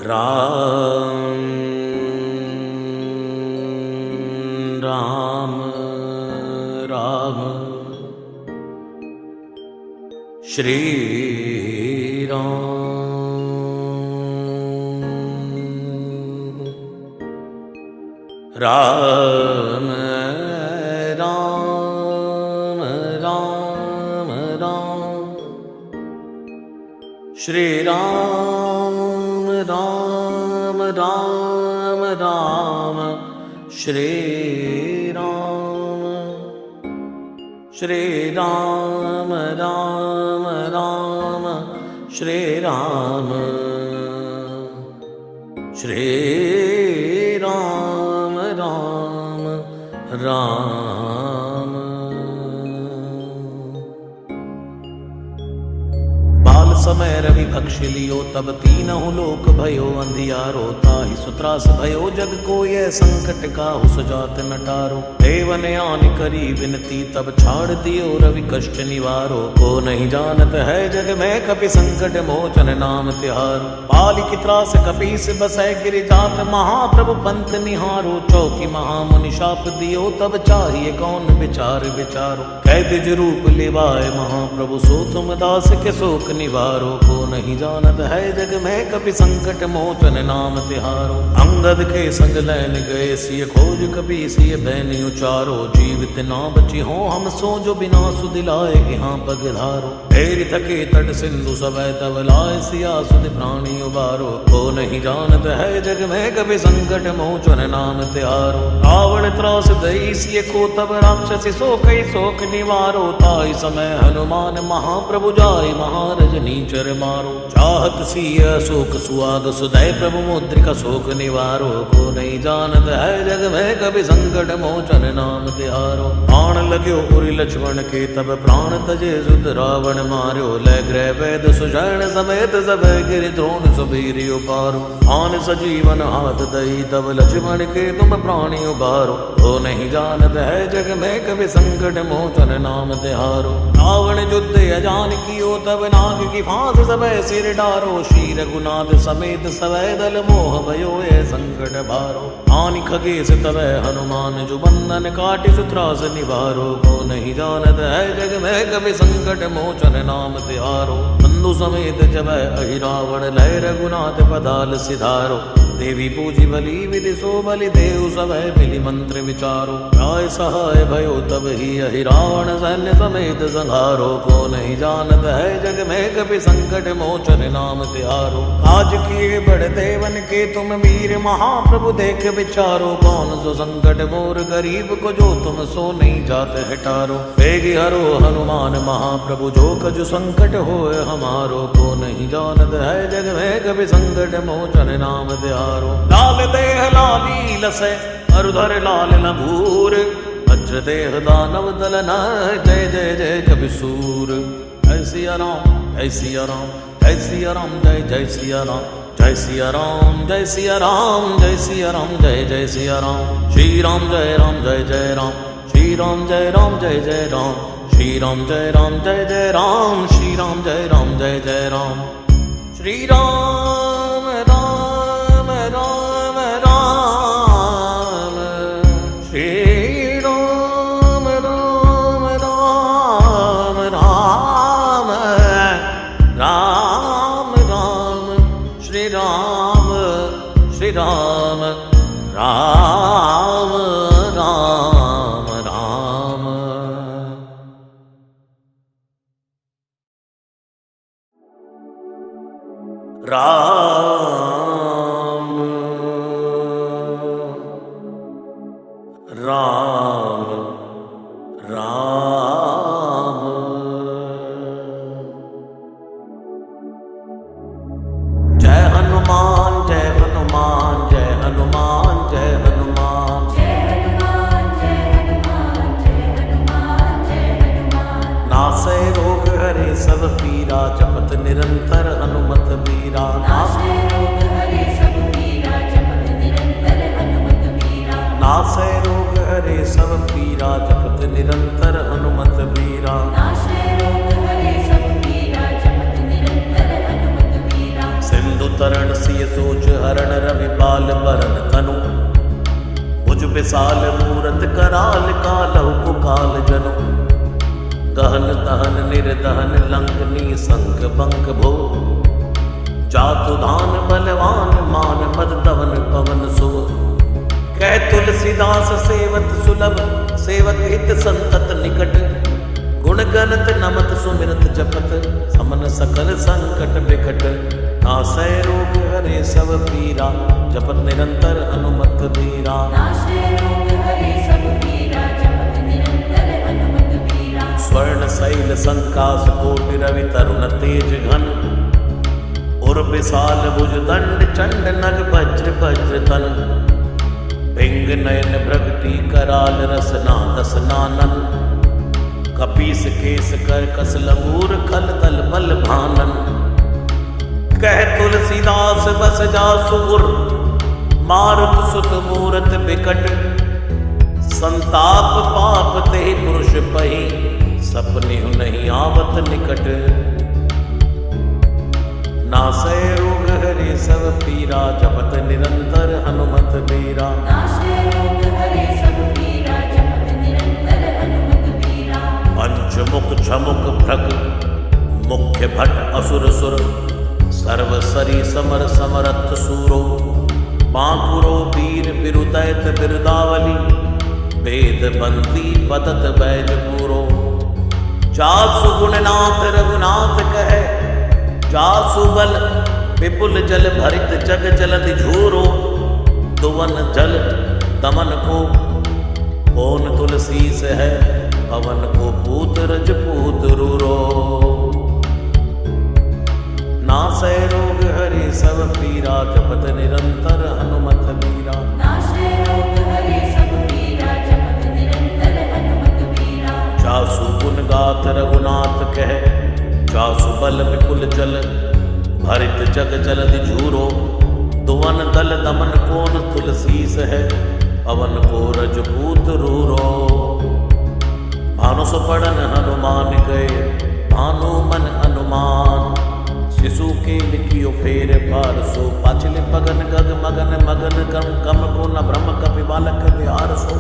राम राम राम श्री राम राम राम राम श्री राम राम राम राम श्री राम राम राम श्री राम राम राम। बाल समय रवि भक्ष लियो तब तीनहु लोक भयो अंधियारो ताहि सुत्रास भयो जग को यह संकट काहु सुजात नटारो देवन आन करी विनती तब छाड़ दियो रवि कष्ट निवारो को नहीं जानत है जग में कपि संकट मोचन नाम तिहारो बाल की त्रास कपीस बसै गिर जात महाप्रभु पंथ निहारो चौकी महामुनि शाप दियो तब चाहिए कौन विचार विचारो कैदिज रूप लिवाए महाप्रभु सो तुम दास के शोक निवारो को नहीं जानत है जग में कपि संकट मोचन नाम तिहारो अंगद के संग लैन गए सिय खोज कपि सिय बैन उचारो जीवित ना बची हो हम सो जो बिना सुदिलाए यहाँ पग धारो ढेर थके तट सिंधु सवै तब लाए सिया सुध प्राणी उबारो को नहीं जानत है जग में कपि संकट मोचन नाम तिहारो रावण त्रास दई सिय को तब राक्षसी सो कई शोक निवारो ताई समय हनुमान महाप्रभु जाय महारज नीचर मारो चाहत सिय शोक सुआग सुदय प्रभु मुद्रिका शोक निवारो को नहीं जानत है जग में कभी संकट मोचन नाम तिहारो प्राण लग्यो उरि लक्ष्मण के तब प्राण तजे सुत रावण मार्यो लय ग्रह वैद सुषण समेत सब गिर द्रोण सुबीर उपारो आन सजीवन हाथ दई तब लक्ष्मण के तुम प्राणी उबारो को नहीं जानत है जग में कभी संकट मोचन नाम तिहारो रावण युद्ध अजान कियो तब नाग की फांस सबे सिर डारो श्री रघुनाथ समेत सवै दल मोह भयो ये संकट भारो आनि खगेश तवै हनुमान जो बंधन काटि सुत्रास निवारो को नहीं जानत है जग में कभी संकट मोचन नाम तिहारो बंधु समेत जब अहि रावण लय रघुनाथ पदाल सिधारो देवी पूजी बलि विधि सो बलि देव सवै मिलि मंत्र विचारो राय सहाय भयो तब ही अहि रावण सैन्य समेत संहारो को नहीं जानत है जग में कभी संकट मोचन नाम तिहारो आज किए बड़ देवन के तुम वीर महाप्रभु देख विचारो कौन सो संकट मोर गरीब को जो तुम सो नहीं जात हटारो बेगी हरो हनुमान महाप्रभु जो कजु संकट होए हमारो को नहीं जानत है जग में कभी संकट मोचन नाम तिहारो लाल देह लाली लसै अरुधर लाल नभूर वज्र देह दानव दलन जय जय जय कबि सूर जय सिया राम जय सिया राम जय सिया राम जय जय सिया राम जय सिया राम जय सिया राम जय सिया राम जय जय सिया राम श्री राम जय जय राम श्री राम जय जय राम श्री राम जय जय राम श्री राम जय जय राम श्री राम राम राम राम श्री राम राम राम राम राम राम श्री राम राम राम राम राम राम राम जय हनुमान जय हनुमान जय हनुमान जय हनुमान जय हनुमान जय हनुमान जय हनुमान जय हनुमान नासै रोग हरे सब पीरा जपत निरंतर हनुमत बीरा नासै रोग हरे सब पीरा जपत निरंतर हनुमत बीरा नासै रोग हरे सब पीरा जपत निरंतर हनुमत बीरा नासै रोग हरे सब पीरा जपत निरंतर हनुमत बीरा सिंधु तरण सिय सोच हरण रवि बाल बरन तनु भुज विशाल मूरत कराल कालहु कुकाल जनु गहन दहन निर्दहन लंकनी संग बंक भो जातु धान बलवान मान मद दवन पवन सो कह तुलसीदास सेवत सुलभ सेवक हित संतत निकट गुण गणत नमत सुमिरत जपत समन सकल संकट बिकट नासै रोग हरे सब पीरा जपत निरंतर हनुमत बीरा नाशे रोग हरे सब पीरा जपत निरंतर हनुमत बीरा स्वर्ण शैल संकास कोटि रवि तरुण तेज घन उर विशाल भुज दंड चंड नग वज्र वज्र तन पिंग नयन भ्रगटी कराल रसना दस नानन कपीस केस कर कस लंगूर खल तल बल भानन कह तुलसीदास बस जा सुर मारुत सुत मूरत बिकट संताप पाप ते पुरुष पही सपने नहीं आवत निकट नासै रोग हरे सब पीरा जपत निरंतर हनुमत बीरा नाशे रोग हरे सब पीरा जपत निरंतर हनुमत बीरा पंचमुख झमुख भ्रग मुख्य भट असुर सुर सर्व सरी समर समरथ सूरो बांकुरो वीर बिरुदैत बिरदावली वेद बंदी बदत बैज पूरो जासु गुणनाथ रघुनाथ कहे जासु बल विपुल जल भरित जग जलधि झूरो दुवन जल दमन को कौन तुलसी से है पवन को पूत रजपूत रूरो नासै रोग हरे सब पीरा जपत निरंतर हनुमत बीरा नाशे रोग हरे सब पीरा जपत निरंतर हनुमत बीरा जासु गुण गाथ रघुनाथ कह जासु बल विपुल जल भरित जग जलधि झूरो दुवन दल दमन कौन तुलसीस है पवन को रजपूत रूरो भानु सुपड़न हनुमान गए भानु मन अनुमान शिशु के लिखियो फेर पार सो पाछले पगन गग मगन मगन कम कम को न ब्रह्म कपि बालक बिहार सो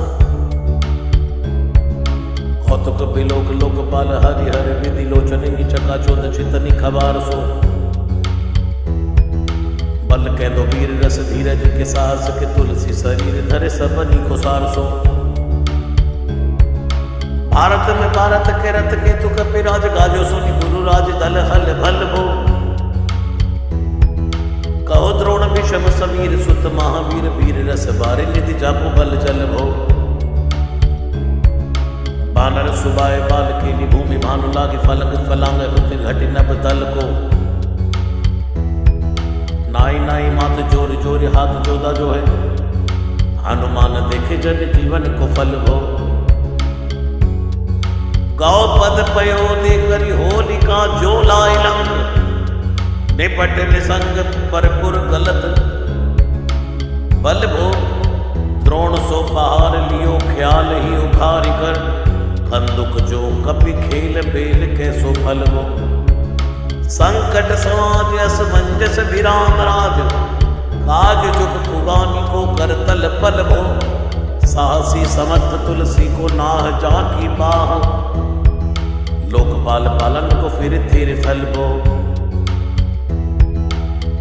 कौतुक बिलोक लोकपाल हरि हरि विधि लोचनी चकाचौद चितनी खबार सो बल कह दो वीर रस धीरज के साहस के तुलसी शरीर धरे सबनी को सार सो भारत में भारत के रथ के तु कपिराज गाजो सुनी गुरु राज दल हल भल भो कहो द्रोण विषम समीर सुत महावीर वीर रस बारे निधि जापो बल जल भो बानर सुबाए बाल केली भूमि भानु लागे फलंग फलांग हुति घटि नभ दल को नाई नाई मात जोर जोर हाथ जोदा जो है हनुमान देखे जन जीवन को फल भो गौ पद पयो दे करी होलिका जो लाए लंग निपट निसंग परपुर गलत बल भो द्रोण सो पहाड़ लियो ख्याल ही उखारी कर कंदुक जो कपि खेल बेल कैसो फल वो संकट समाज असमंजस विराम राज काज जुग पुगानी को कर तल पल वो साहसी समर्थ तुलसी को नाह जाकी बाह लोकपाल पालन को फिर थिर फल वो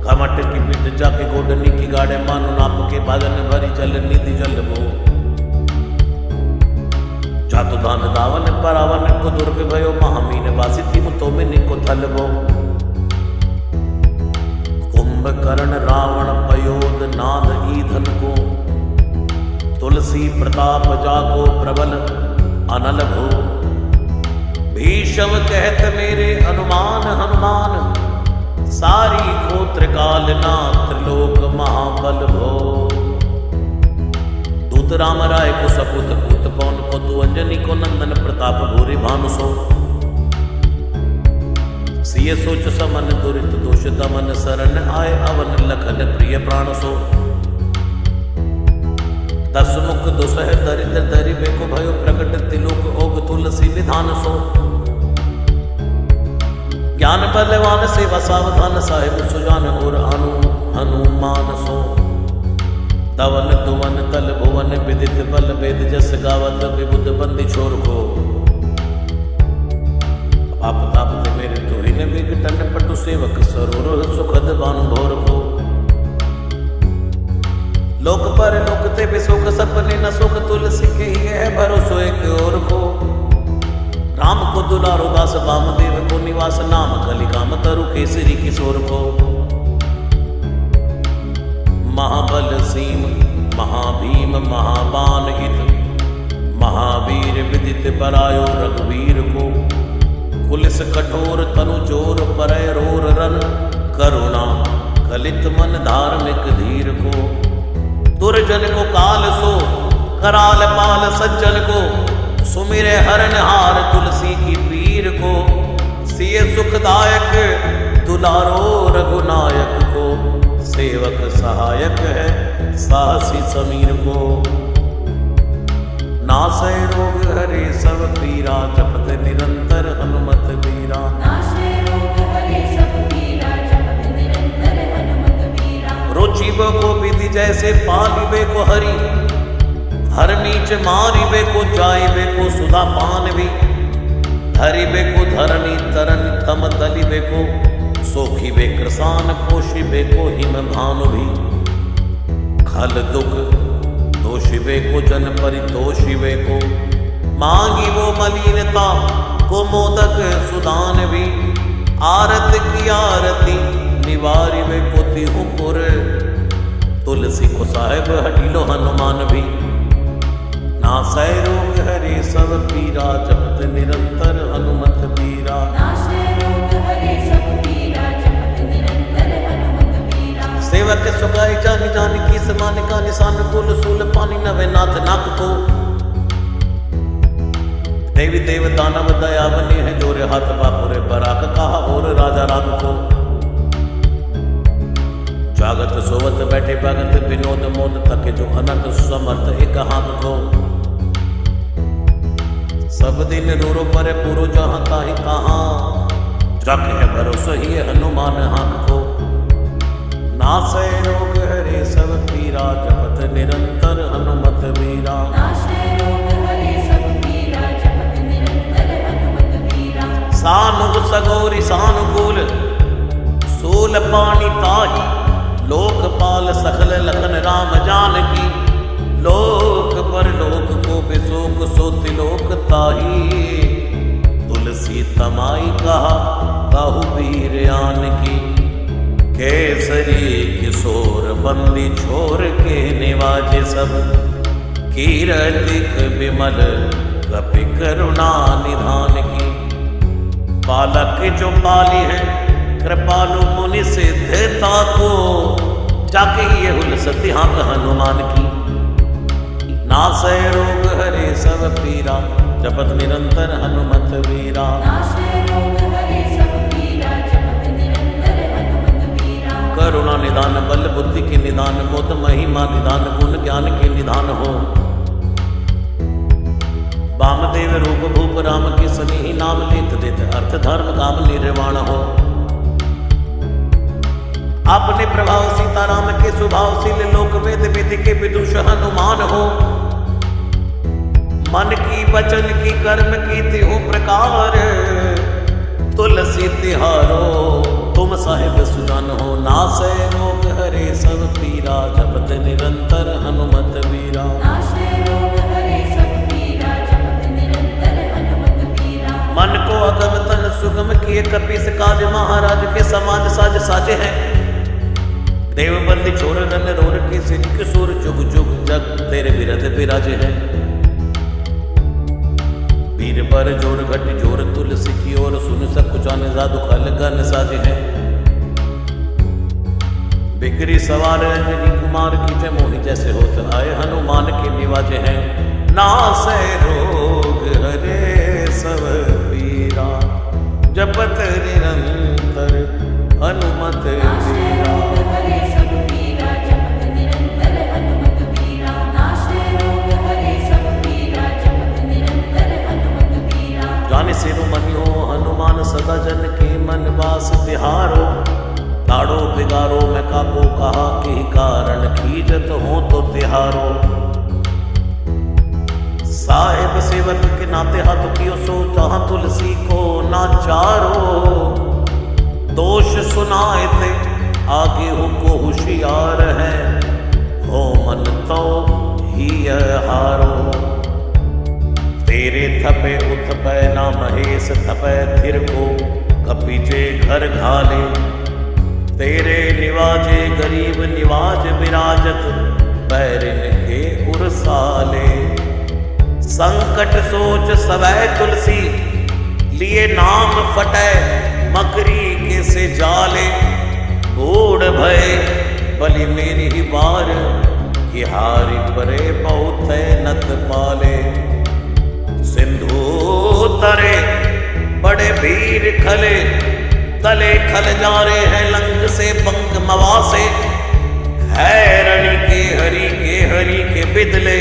कमट की पीठ जाके गोडनी की गाड़े मानो नाप के बादन भरी जल निधि जल वो जातु दान दावन परावन को दुर्ग भयो महामीन वासी थी मुतो में निको थलबो कुंभकर्ण रावण पयोद नाद ईधन को तुलसी प्रताप जाको प्रबल अनल भो भीषम कहत मेरे अनुमान हनुमान सारी गोत्र काल ना त्रिलोक महाबल भो दूत राम राय को सपूत पूत पवन को तु अंजनी को नंदन प्रताप भूरि भानु सो सिय सोच समन दुरित दोष दमन शरण आय अवन लखन प्रिय प्राण सो दस मुख दुसह दरिद्र दरिबे को भयो प्रकट तिलोक ओग तुलसी विधान सो ज्ञान बलवान सेवा सावधान साहिब सुजान और आनु हनुमान सो। तवन तुवन तल भुवन विदित बल वेद जस गावत विबुध बंदी छोर को। आप ताप ते मेरे तुहिन विघटन पटु सेवक सरोर सुखद बानु भोर को। लोक पर लोक ते बिसुख सपने न सुख तुलसी के ही है भरोसो एक और को। राम को दुलारो दास वामदेव को निवास नाम कलिकाम तरु केसरी किशोर को। महाबल सीम महाभीम महाबान इत महावीर विदित बरायो रघुवीर को। पुलिस कठोर तनु जोर परय रोर रन करुणा कलित मन धार्मिक धीर को। दुर्जन को काल सो कराल पाल सज्जन को। सुमिरे हरनहार तुलसी की पीर को। सिय सुखदायक दुलारो रघुनायक को। सेवक सहायक है साहसी समीर को। नासै रोग हरे सब पीरा जपत निरंतर हनुमत बीरा। नाशे रोग हरे सब पीरा जपत निरंतर हनुमत बीरा। रुचिब को विधि जैसे पालिबे को हरि। हर नीच मारिबे को जाइबे को सुधा पान भी। धरिबे को धरनी तरन तम दलिबे को। सोखिबे कृसान पोषिबे को हिम भानु भी। खल दुख दोषिबे को जन परितोषिबे को। मांगी वो मलिनता को मोदक सुदान भी। आरत की आरती निवारिबे को तिहुपुर। तुलसी को साहेब हटिलो हनुमान भी। नासै रोग हरे सब पीरा जपत निरंतर हनुमत बीरा। नाशे रोग हरे सब पीरा जपत निरंतर हनुमत बीरा। सेवक सुखाई जानी जानी की समान का निशान कुल सूल पानी नवे नाथ नाक को। देवी देव दानव दया बनी है जोरे हाथ बापुरे बराक कहा और राजा राग को। जागत सोवत बैठे भगत विनोद मोद थके जो अनर्थ समर्थ एक हाथ को। सब दिन रूरो परे पुरो जहाँ ताहि कहाँ। जग है भरोसा ही हनुमान हाथ को। नासै रोग हरे सब पीरा जपत निरंतर हनुमत बीरा। नाशे रोग हरे सब पीरा जपत निरंतर हनुमत बीरा। सानुग सगोरी सानुकूल सूल पानी ताही। लोकपाल सकल लखन राम जानकी। लोक पर लोक को बिसोक सो तिलोक ताही। तुलसी तमाई कहा काहू वीर आन की। केसरी किशोर बंदी छोर के निवाजे सब। कीरतिक विमल कपि करुणा निधान की। बालक जो पाली है कृपालु मुनि सिद्धता को। जाके ये हुल सत्याक हनुमान की। नासै रोग हरे सब पीरा जपत निरंतर हनुमत बीरा। नाशे रोग हरे सब पीरा जपत निरंतर हनुमत बीरा। करुणा निदान बल बुद्धि के निदान। मोद महिमा निदान गुण ज्ञान के निदान हो। वामदेव रूप भूप राम के सनी नाम लेत देत अर्थ धर्म काम निर्वाण हो। अपने प्रभाव सीताराम के स्वभावशील लोक वेद विधि के विदुष हनुमान हो। मन की वचन की कर्म की तिहु प्रकार। तुलसी तिहारो तुम साहिब सुजान हो। नासै रोग हरे सब पीरा जपत निरंतर हनुमत बीरा। नाशे रोग हरे सब पीरा जपत निरंतर हनुमत बीरा। मन को अगम तन सुगम किए कपीस काज। महाराज के समाज साज साजे हैं। देव बंदी छोर रन रोर के सिर किशोर। जुग जुग जग तेरे बिरध बिराजे हैं। वीर पर जोर घट जोर तुलसी की ओर। सुन सब कुछ आने जादू खल गन साजे हैं। बिक्री सवार अंजनी कुमार की जय मोहि जैसे होत आए। हनुमान के निवाजे हैं। नासै रोग हरे सब पीरा जपत निरंतर हनुमत बीरा। हरे सब पीरा जपत निरंतर हनुमत बीरा। नाशे रोग हरे सब पीरा जपत निरंतर हनुमत बीरा। जाने सिरु मनियो सदा जन के मन वास तिहारो, ताड़ो बिगारो मैं काको कहा तिहारो। साहेब सेवक के नाते हाथ कियो सो जहां तुलसी को नाचारो। दोष सुनाए थे आगे हो को होशियार है, हो मन तो ही हारो। तेरे थपे उथपे ना महेश थपे थिर को, कपीजे घर घाले। तेरे निवाजे गरीब निवाज विराजत, बैरिन के उरसाले। संकट सोच सवै तुलसी, लिए नाम फटे मकरी के से जाले। बूढ़ भय बलि मेरी ही बार, कि हारी परे बहुत है नत पाले। सिंधु तरे बड़े वीर खले, तले खल जा रहे हैं लंग से पंख मवासे। है रणि के हरि के बिदले,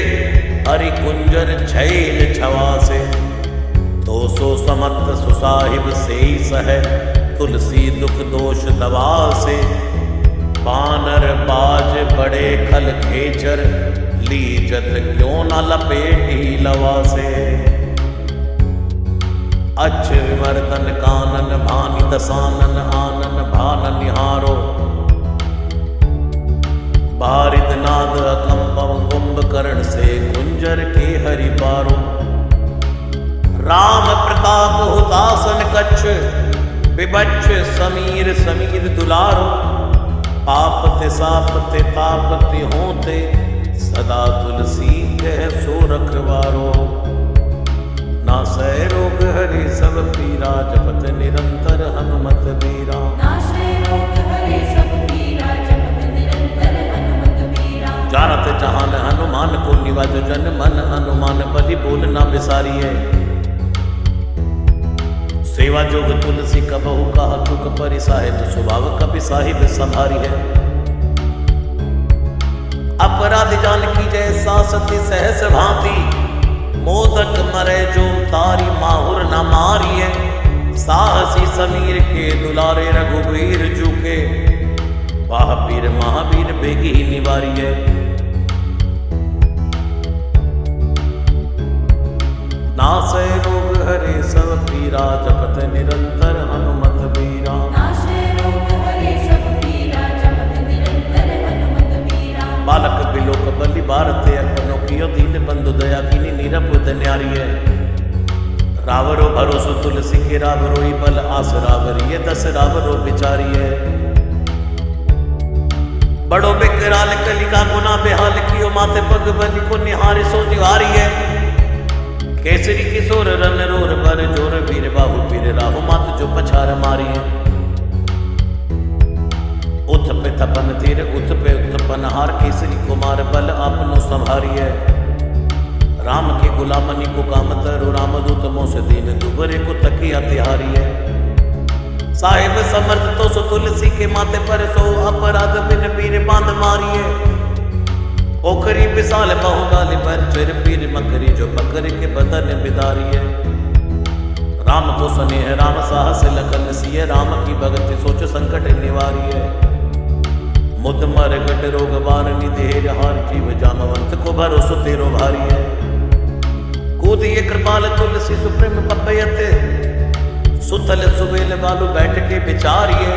हरि कुंजर छैल छवासे। 200 समत सुसाहिब से सह, तुलसी दुख दोष दवा से। बानर बाज बड़े खल खेचर, लीजत क्यों न लपेटी लवा से। अच्छ विवर्तन कानन भानि दसानन, आनन भान निहारो। बारिद नाद अकंपम कुंभकर्ण से, कुंजर के हरि बारो। राम प्रताप हुतासन कच्छ, विबच्छ समीर समीर दुलारो। पापते सापते तापते होते, सदा तुलसी कह सो रखवारो। नासै रोग हरे सब पीरा, जपत निरंतर हनुमत बीरा। नाशे रोग हरे सब पीरा, जपत निरंतर हनुमत बीरा। जानत जहान हनुमान को निवाज, जन मन हनुमान बलि बोलना बिसारिये। सेवा जोग तुलसी कबहु कहा चुक परि, साहिब स्वभाव कपि साहिब संभारी है। अपराध जान की जय सासती सहस भांति, मोदक मरे जो तारी माहुर न मारिए। साहसी समीर के दुलारे रघुवीर जुके, महावीर महावीर बेगी निवारिये। नासै रोग हरे सब पीरा, जपत निरंतर हनुमत बीरा। नाशे रोग हरे सब पीरा, जपत निरंतर हनुमत बीरा। बालक बिलोक बलि भारते, अपनों कियो दीन बंधु दया कीनी निरपुत न्यारिये। रावरो भरोसो तुलसी के, रावरो ही बल आस रावरिये। 10 रावरो बिचारिये। बड़ो बेकराल कलिका गुना बेहाल कियो, माथे पग बलि को निहारे सो दिवारिये। केसरी किशोर रन रोर बर जोर, वीर बाहु पीर राहु मात जो पछार मारिये। उथ पे थपन तीर उथ पे उत्पन हार, केसरी कुमार बल आपनो संभारिये। राम के गुलामनी को काम तरु, रामदूत मोह से दीन दुबरे को तकिया तिहारिये। साहिब समर्थ तो सो तुलसी के माथे पर सो, अपराध बिन पीर बांध मारिये। ओखरी विशाल बहुगाल पर चिर पीर, मकरी जो पकड़ के बदन बिदारिये। राम को स्नेह राम साहस लखन सिय, राम की भगति सोच संकट निवारिये। मुद मर गट रोग बारनी, देर हार जीव जामवंत को भरोसो तेरो भारिये। कूदिए कृपाल तुलसी सुप्रेम पपयते, सुतल सुबेल बालू बैठ के बिचारिये।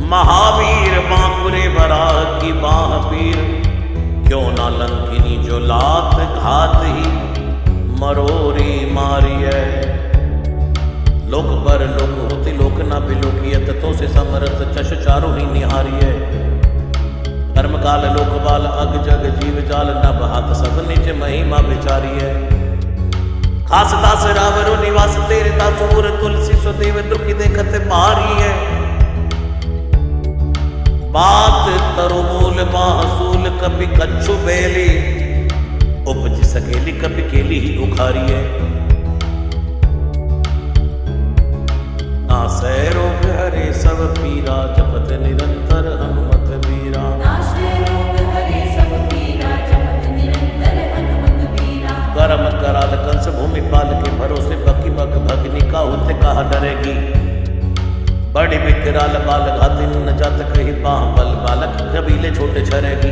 महावीर बांकुरे बराह की बाह पीर, क्यों ना लंकिनी जो लात घात ही मरोरी मारिये। लोक पर लोक होती लोक ना बिलोकियत, तो से समरथ चश चारु ही निहारिये। कर्म काल लोक बाल अग जग जीव जाल, नभ हाथ सब निज महिमा बिचारिये। खास दास रावरो निवास तेरे तासूर, तुलसी सुदेव दुखी देखत मारिये। बात तरु मूल बाहसूल, कभी कच्छु बेली। उपज सकेली कभी केली ही उखारिये। नासै रोग हरे सब पीरा, जपत निरंतर हनुमत बीरा। नाशे रोग हरे सब पीरा, जपत निरंतर हनुमत बीरा। करम कराल कंस भूमि पाल के, भरोसे बकी बक भगनी का होते कहा डरेगी। बड़ी विकराल बाल घातिन न जात कही, बाह बल बालक कबीले छोटे छरेगी।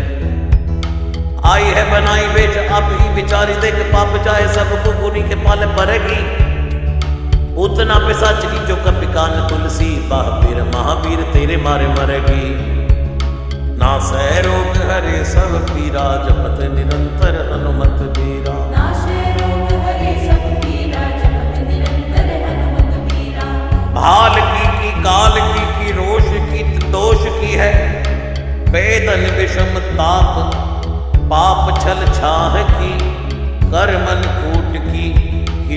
आई है बनाई बेच आप ही बिचारी, देख पाप चाहे सबको गुनी के पाले परेगी। उतना पिशाच की जो कपि कान तुलसी, महावीर महावीर तेरे मारे मरेगी। ना सह रोग हरे सब पीरा, जपत निरंतर हनुमत बीरा। नाशे रोग हरे सब पीरा, जपत निरंतर हनुमत बीरा। भाल की काल की रोष की दोष की है, वेदन विषम ताप पाप छल छाह की। कर मन कूट की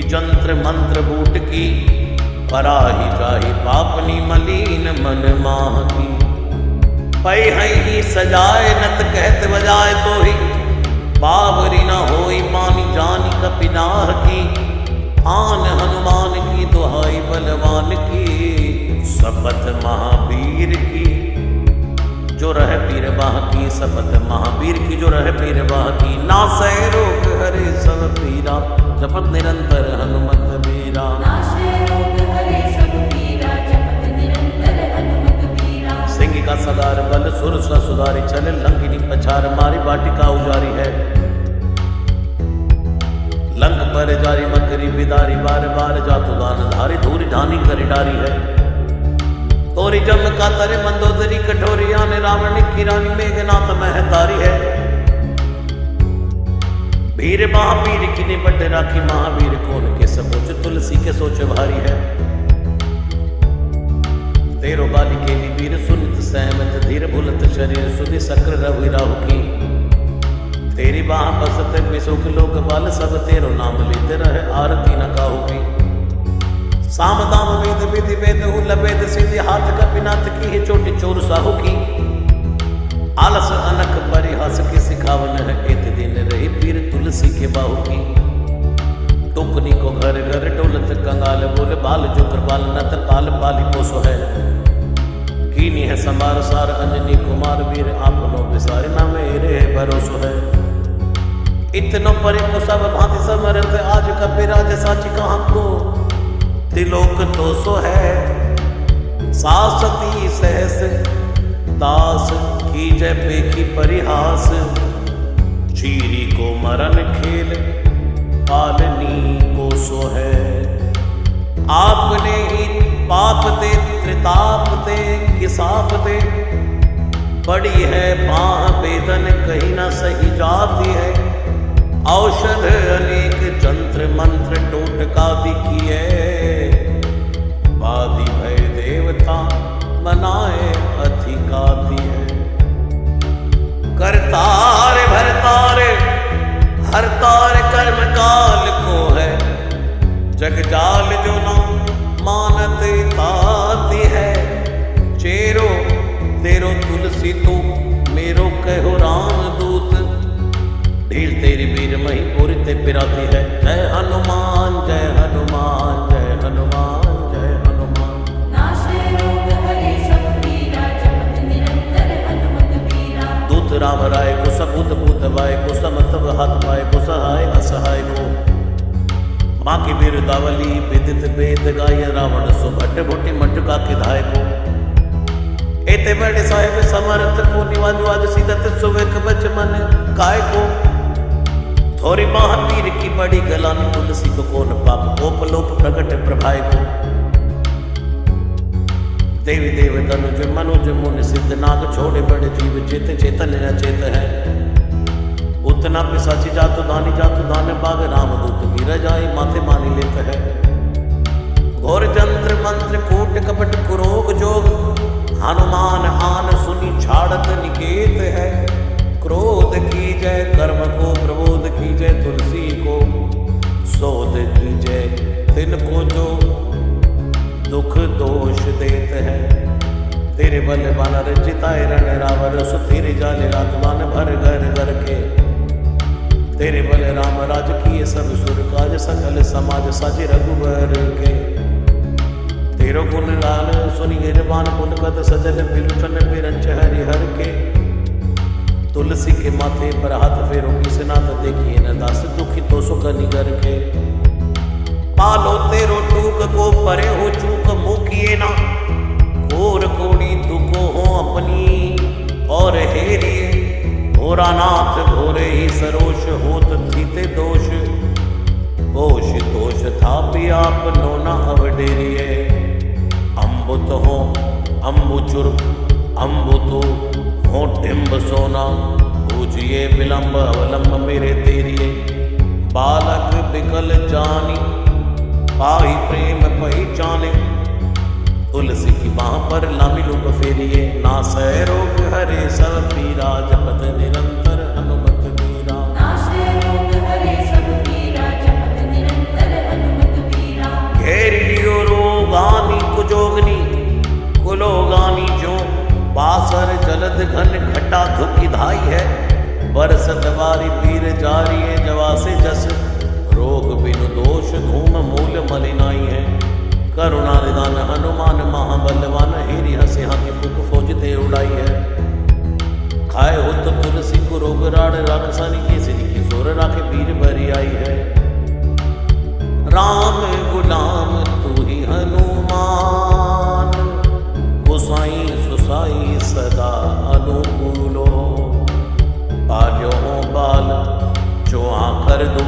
जंत्र मंत्र बूट की, पराही जाही पापनी मलीन मन माह की। पै ही सजाए नत कहत बजाए तो ही, बावरी न होई मानी जानी कपिनाह की। आन हनुमान की दुहाई बलवान की, शपथ महावीर की जो रह पीर बाह की। शपथ महावीर की जो रह पीर बाह की। ना सह रोग हरे सब पीरा, जपत निरंतर हनुमत बीरा। नाशे रोग हरे सब पीरा, जपत निरंतर हनुमत बीरा। सिंह का सदार बल सुर सुधारी, चले लंकिनी पछार मारी। वाटिका उजारी है लंक पर जारी, मकरी बिदारी बार बार जातु दान धारी। धूरी धानी करी डारी है तोरी जम का तरे, मंदोदरी कठोरी आने। रावण की रानी मेघनाथ महतारी है, वीर महावीर की निपट राखी। महावीर कौन के सपोच, तुलसी के सोच भारी है। तेरो बाली के वीर सुनित सहमत, धीर भुलत शरीर सुधि सक्र रवि राहु की। तेरी बाह बसत विशुक लोक बाल, सब तेरो नाम लेते रहे आरती न काहू की। साम दाम वेद विधि वेद लभेद सिद्धि, हाथ कपिनाथ की है चोटी चोर साहू की। आलस अनक परिहास की सिखावन है, इत दिन रही पीर तुलसी के बाहू की। टुकनी को घर घर डोलत कंगाल, बोले बाल जो कृपाल नत पाल पाली पोसो है। कीनी है समार सार अंजनी कुमार, वीर आपनो बिसारे ना मेरे भरोसो है। इतनो परे को सब भांति समर्थ, आज कपिराज साची कहाँ को। तिलोक तो सो है सासती सहस, दास की जय पेखी परिहास। चीरी को मरण खेल पालनी को सो है। आपने ही पाप दे त्रिताप दे किसाप दे, बड़ी है बाह वेदन कहीं न सही जाती है। औषध अनेक जंत्र मंत्र टोटका दिखिए, वादी भय देवता बनाए अधिकाती है। करतार भरतार हरतार कर्म काल को है, जग जाल जो ना मानत ताती है। चेरो तेरो तुलसी तू मेरो कहो राम दूत, ढील तेरी वीर मही पूरी ते पिराती है। जय हनुमान जय हनुमान जय हनुमान जय हनुमान। नाशे रोग हरे सब पीरा, जपत निरंतर हनुमत बीरा। दूत राम राय को सबूत पूत वाय को, समतब हाथ पाए को सहाय असहाय को। माँ की बिरदावली विदित वेद गाय, रावण सो भट्ट भुटी मटका के धाय को। एते बड़े साहेब समर्थ को, निवाज वाज सीदत सुवेक बच मन काय को। थोरी महावीर की बड़ी गलानी, तुलसी को कौन पाप कोप लोप प्रगट प्रभाय को। देवी देव तनुज मनुज मुनि सिद्ध नाग, छोड़े बड़े जीव चेत चेतन अचेत है। उतना पिशाची जातु दान बाग, रामदूत की रजाई माथे मानी लेत है। घोर जंत्र मंत्र कूट कपट कुरोग जोग, हनुमान आन सुनी छाड़त निकेत है। क्रोध की जय कर्म को प्रबोध की जय, तुलसी को शोध की जय तिनको जो दुख दोष देते हैं। तेरे बल बानर जिताए रण रावर, सुधीर जाले आत्मान भर घर घर के। तेरे बल राम राज किए सब सुर काज, सकल समाज साजे रघुबर के। तेरो गुण लाल सुनि गिरबान, पुन कद सजल बिलुचन बिरंच हरिहर के। तुलसी के माथे पर हाथ फेरो, किसनाथ देखिए न दास, दुखी तो सुख निगर के। पालो तेरो टूक को परे हो चूक, मुकिए ना घोर कोड़ी दुखो हो अपनी और हेरिए। भोरानाथ भोरे ही सरोष होत थीते दोष, होश तोष था भी आप नोना अवडेरिए। अम्बुत हो अम्बुचुर अम्बुतु हो टिम्ब सोना, पूजिए विलंब अवलंब मेरे तेरिए। बालक बिकल जानी पाई प्रेम पहचाने, तुलसी की बाह पर लामिलु फेरिए। नासै रोग हरे सब पीरा, जपत निरंतर हनुमत बीरा। नाशे रोग हरे सब पीरा, जपत निरंतर हनुमत बीरा। घेर लियो रोगानी कुजोगनी, कुलोगानी जो बासर जलद घन घटा धुकी धाई है। बरसत वारी पीर जारी है, जवा से जस रोग बिनु दोष धूम मूल मलिनाई है। करुणा निदान हनुमान महाबलवान, हेरी हंसे हाथी फूक फौज दे उड़ाई है। खाए हो तो तुलसी को रोग राड़, राक्षसानी केसरी की सोर राखे पीर भरी आई है। राम गुलाम तू ही हनुमान, गुसाई सुसाई सदा अनुकूलो। पाल्यो हो बाल जो आकर दो,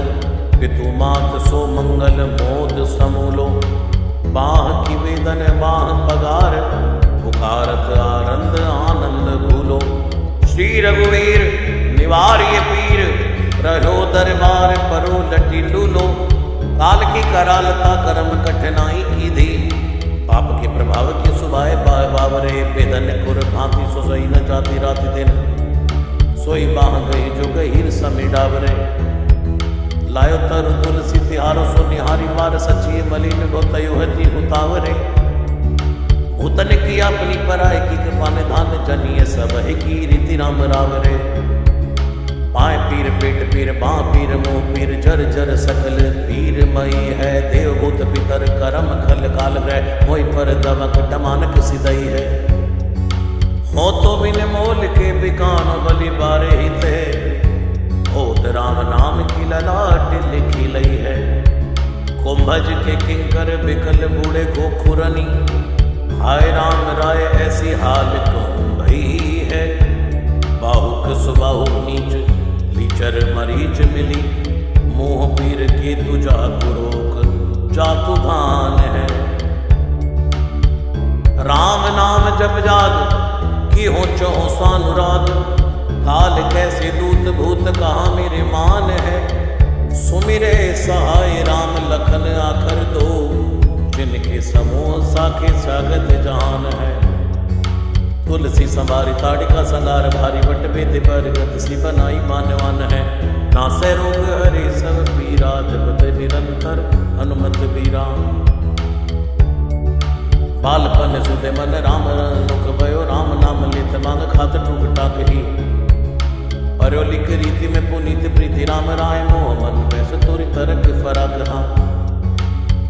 पितु मात सो मंगल मोद समूलो। बाह की वेदन बाह पगार, पुकारत आनंद आनंद भूलो। श्री रघुवीर निवार्य पीर, रहो दरबार परो लटी लूलो। काल की करालता कर्म कठिनाई की धी, पाप के प्रभाव की सुभाए पाए बावरे। बेदन कुर भांति सोई न जाती राति दिन, सोई बाह गई जो गहीर समी डावरे। लायो तरु तुलसी तिहारो सो निहारी बार, सचिए मलिन गोतयो हति हुतावरे। भूतन की अपनी पराय की कृपा निधान, जनिए सब है की रीति राम रावरे। पाए पीर पेट पीर बाँ पीर मुँह पीर, जर जर सकल पीर मई है। देव भूत पितर करम खल काल ग्रह, मोई पर दमक टमानक सिदई है। हो तो बिन मोल के बिकानो बलि बारे हिते, होत राम नाम की ललाट लिखी लई है। कुंभज के किंकर बिकल बूढ़े गोखुरनी, हाय राम राय ऐसी हाल कहूँ भई है। बाहुक सुबाहु नीच लीचर मरीच मिली, मोह पीर के तुझा कुरोक जातु धान है। राम नाम जप जाग की हो चहो सानुराग, काल कैसे दूत भूत कहाँ मेरे मान है। सुमिरे सहाय राम लखन आखर दो, जिनके समूह साखे सागत जान है। तुलसी संवारी ताड़िका संगार, भारी बट बेते पर गत सी बनाई मानवान है। नासै रोग हरे सब पीरा, जपत निरंतर हनुमत बीरा। बालपन सुधे मन राम मुख भयो, राम नाम लेत मांग खात टूक टाक ही। परयोलिक रीति में पुनीत प्रीति, राम राय मोह मन में सतुरी तरक फराक हाँ।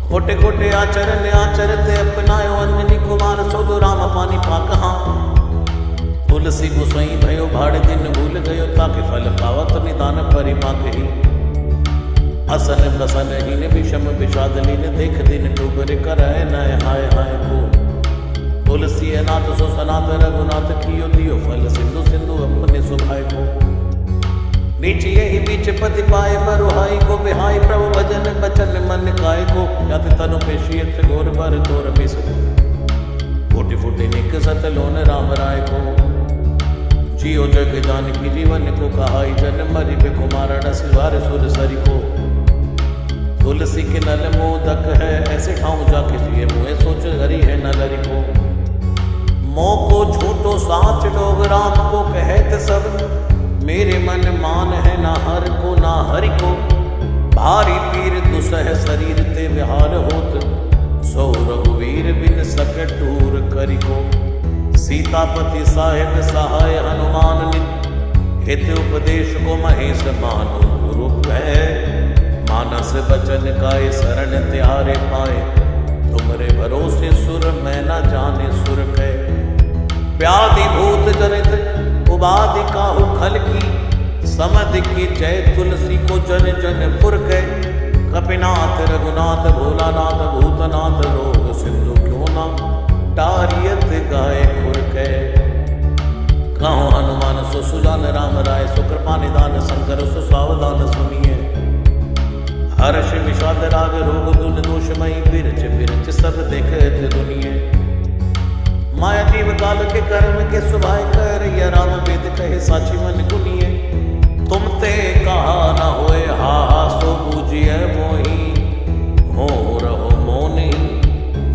खोटे खोटे आचरण आचरते अपनायो, अंजनी कुमार सोदो राम पानी पाक हाँ। तुलसी गोसाई भयो भाड़े दिन भूल गयो, ताकि फल पावत निदान परिपाक ही। असन बसन हीन विषम विषाद लीन, देख दिन डूबर करय नय हाय हाय को। तुलसी अनाथ सो सनाथ रघुनाथ, कियो दियो फल सिंधु सिंधु अपने सुभाय को। नीचे यही बीच पति पाए बरुहाई को, बिहाई प्रभु भजन बचन मन काय को। यति तनु पेशियत घोर बर तोर मिस, फूटी फूटी निक सत लोन राम राय को। जियो जग जान की जीवन को, कहाई जन मरि कुमार सिवार सुर सरी को। तुलसी के नल मोदक है, ऐसे ठाऊं जाके जिए मुँह सोच हरी है नलरी को। मोह को झूठो साच लोग राम को कहत सब, मेरे मन मान है ना हर को ना हरि को। भारी पीर दुसह शरीर ते विहार होत, सो रघुवीर बिन सके टूर करी को। सीतापति साहेब सहाय हनुमान नित, हित उपदेश को महेश मानो गुरु है। मानस बचन काय शरण त्यारे पाए, तुमरे भरोसे सुर मैं न जाने सुर कह। व्याधि भूत जनित उबाधि काहू खल की, समध की जय तुलसी को जन जन पुर गए। कपिनाथ रघुनाथ भोलानाथ भूतनाथ, रोग सिंधु क्यों ना डारियत गाय खुर गए। कहो हनुमान सो सुजान राम राय, सो कृपा निदान शंकर सो सावधान सुनिए। हर्ष विषाद राग रोग दुन दोषमयी, बिरच बिरच सब देखत दुनिये। माया जीव काल के कर्म के सुभाय कर, या राम वेद कहे साची मन गुनिए। तुम ते कहा न होए हा सो बूझिए मोही, हो रहो मोनी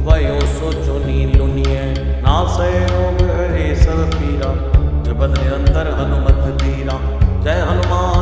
वयो सो चुनी लुनिए। नासै रोग हरे सब पीरा, जपत निरंतर हनुमत बीरा। जय हनुमान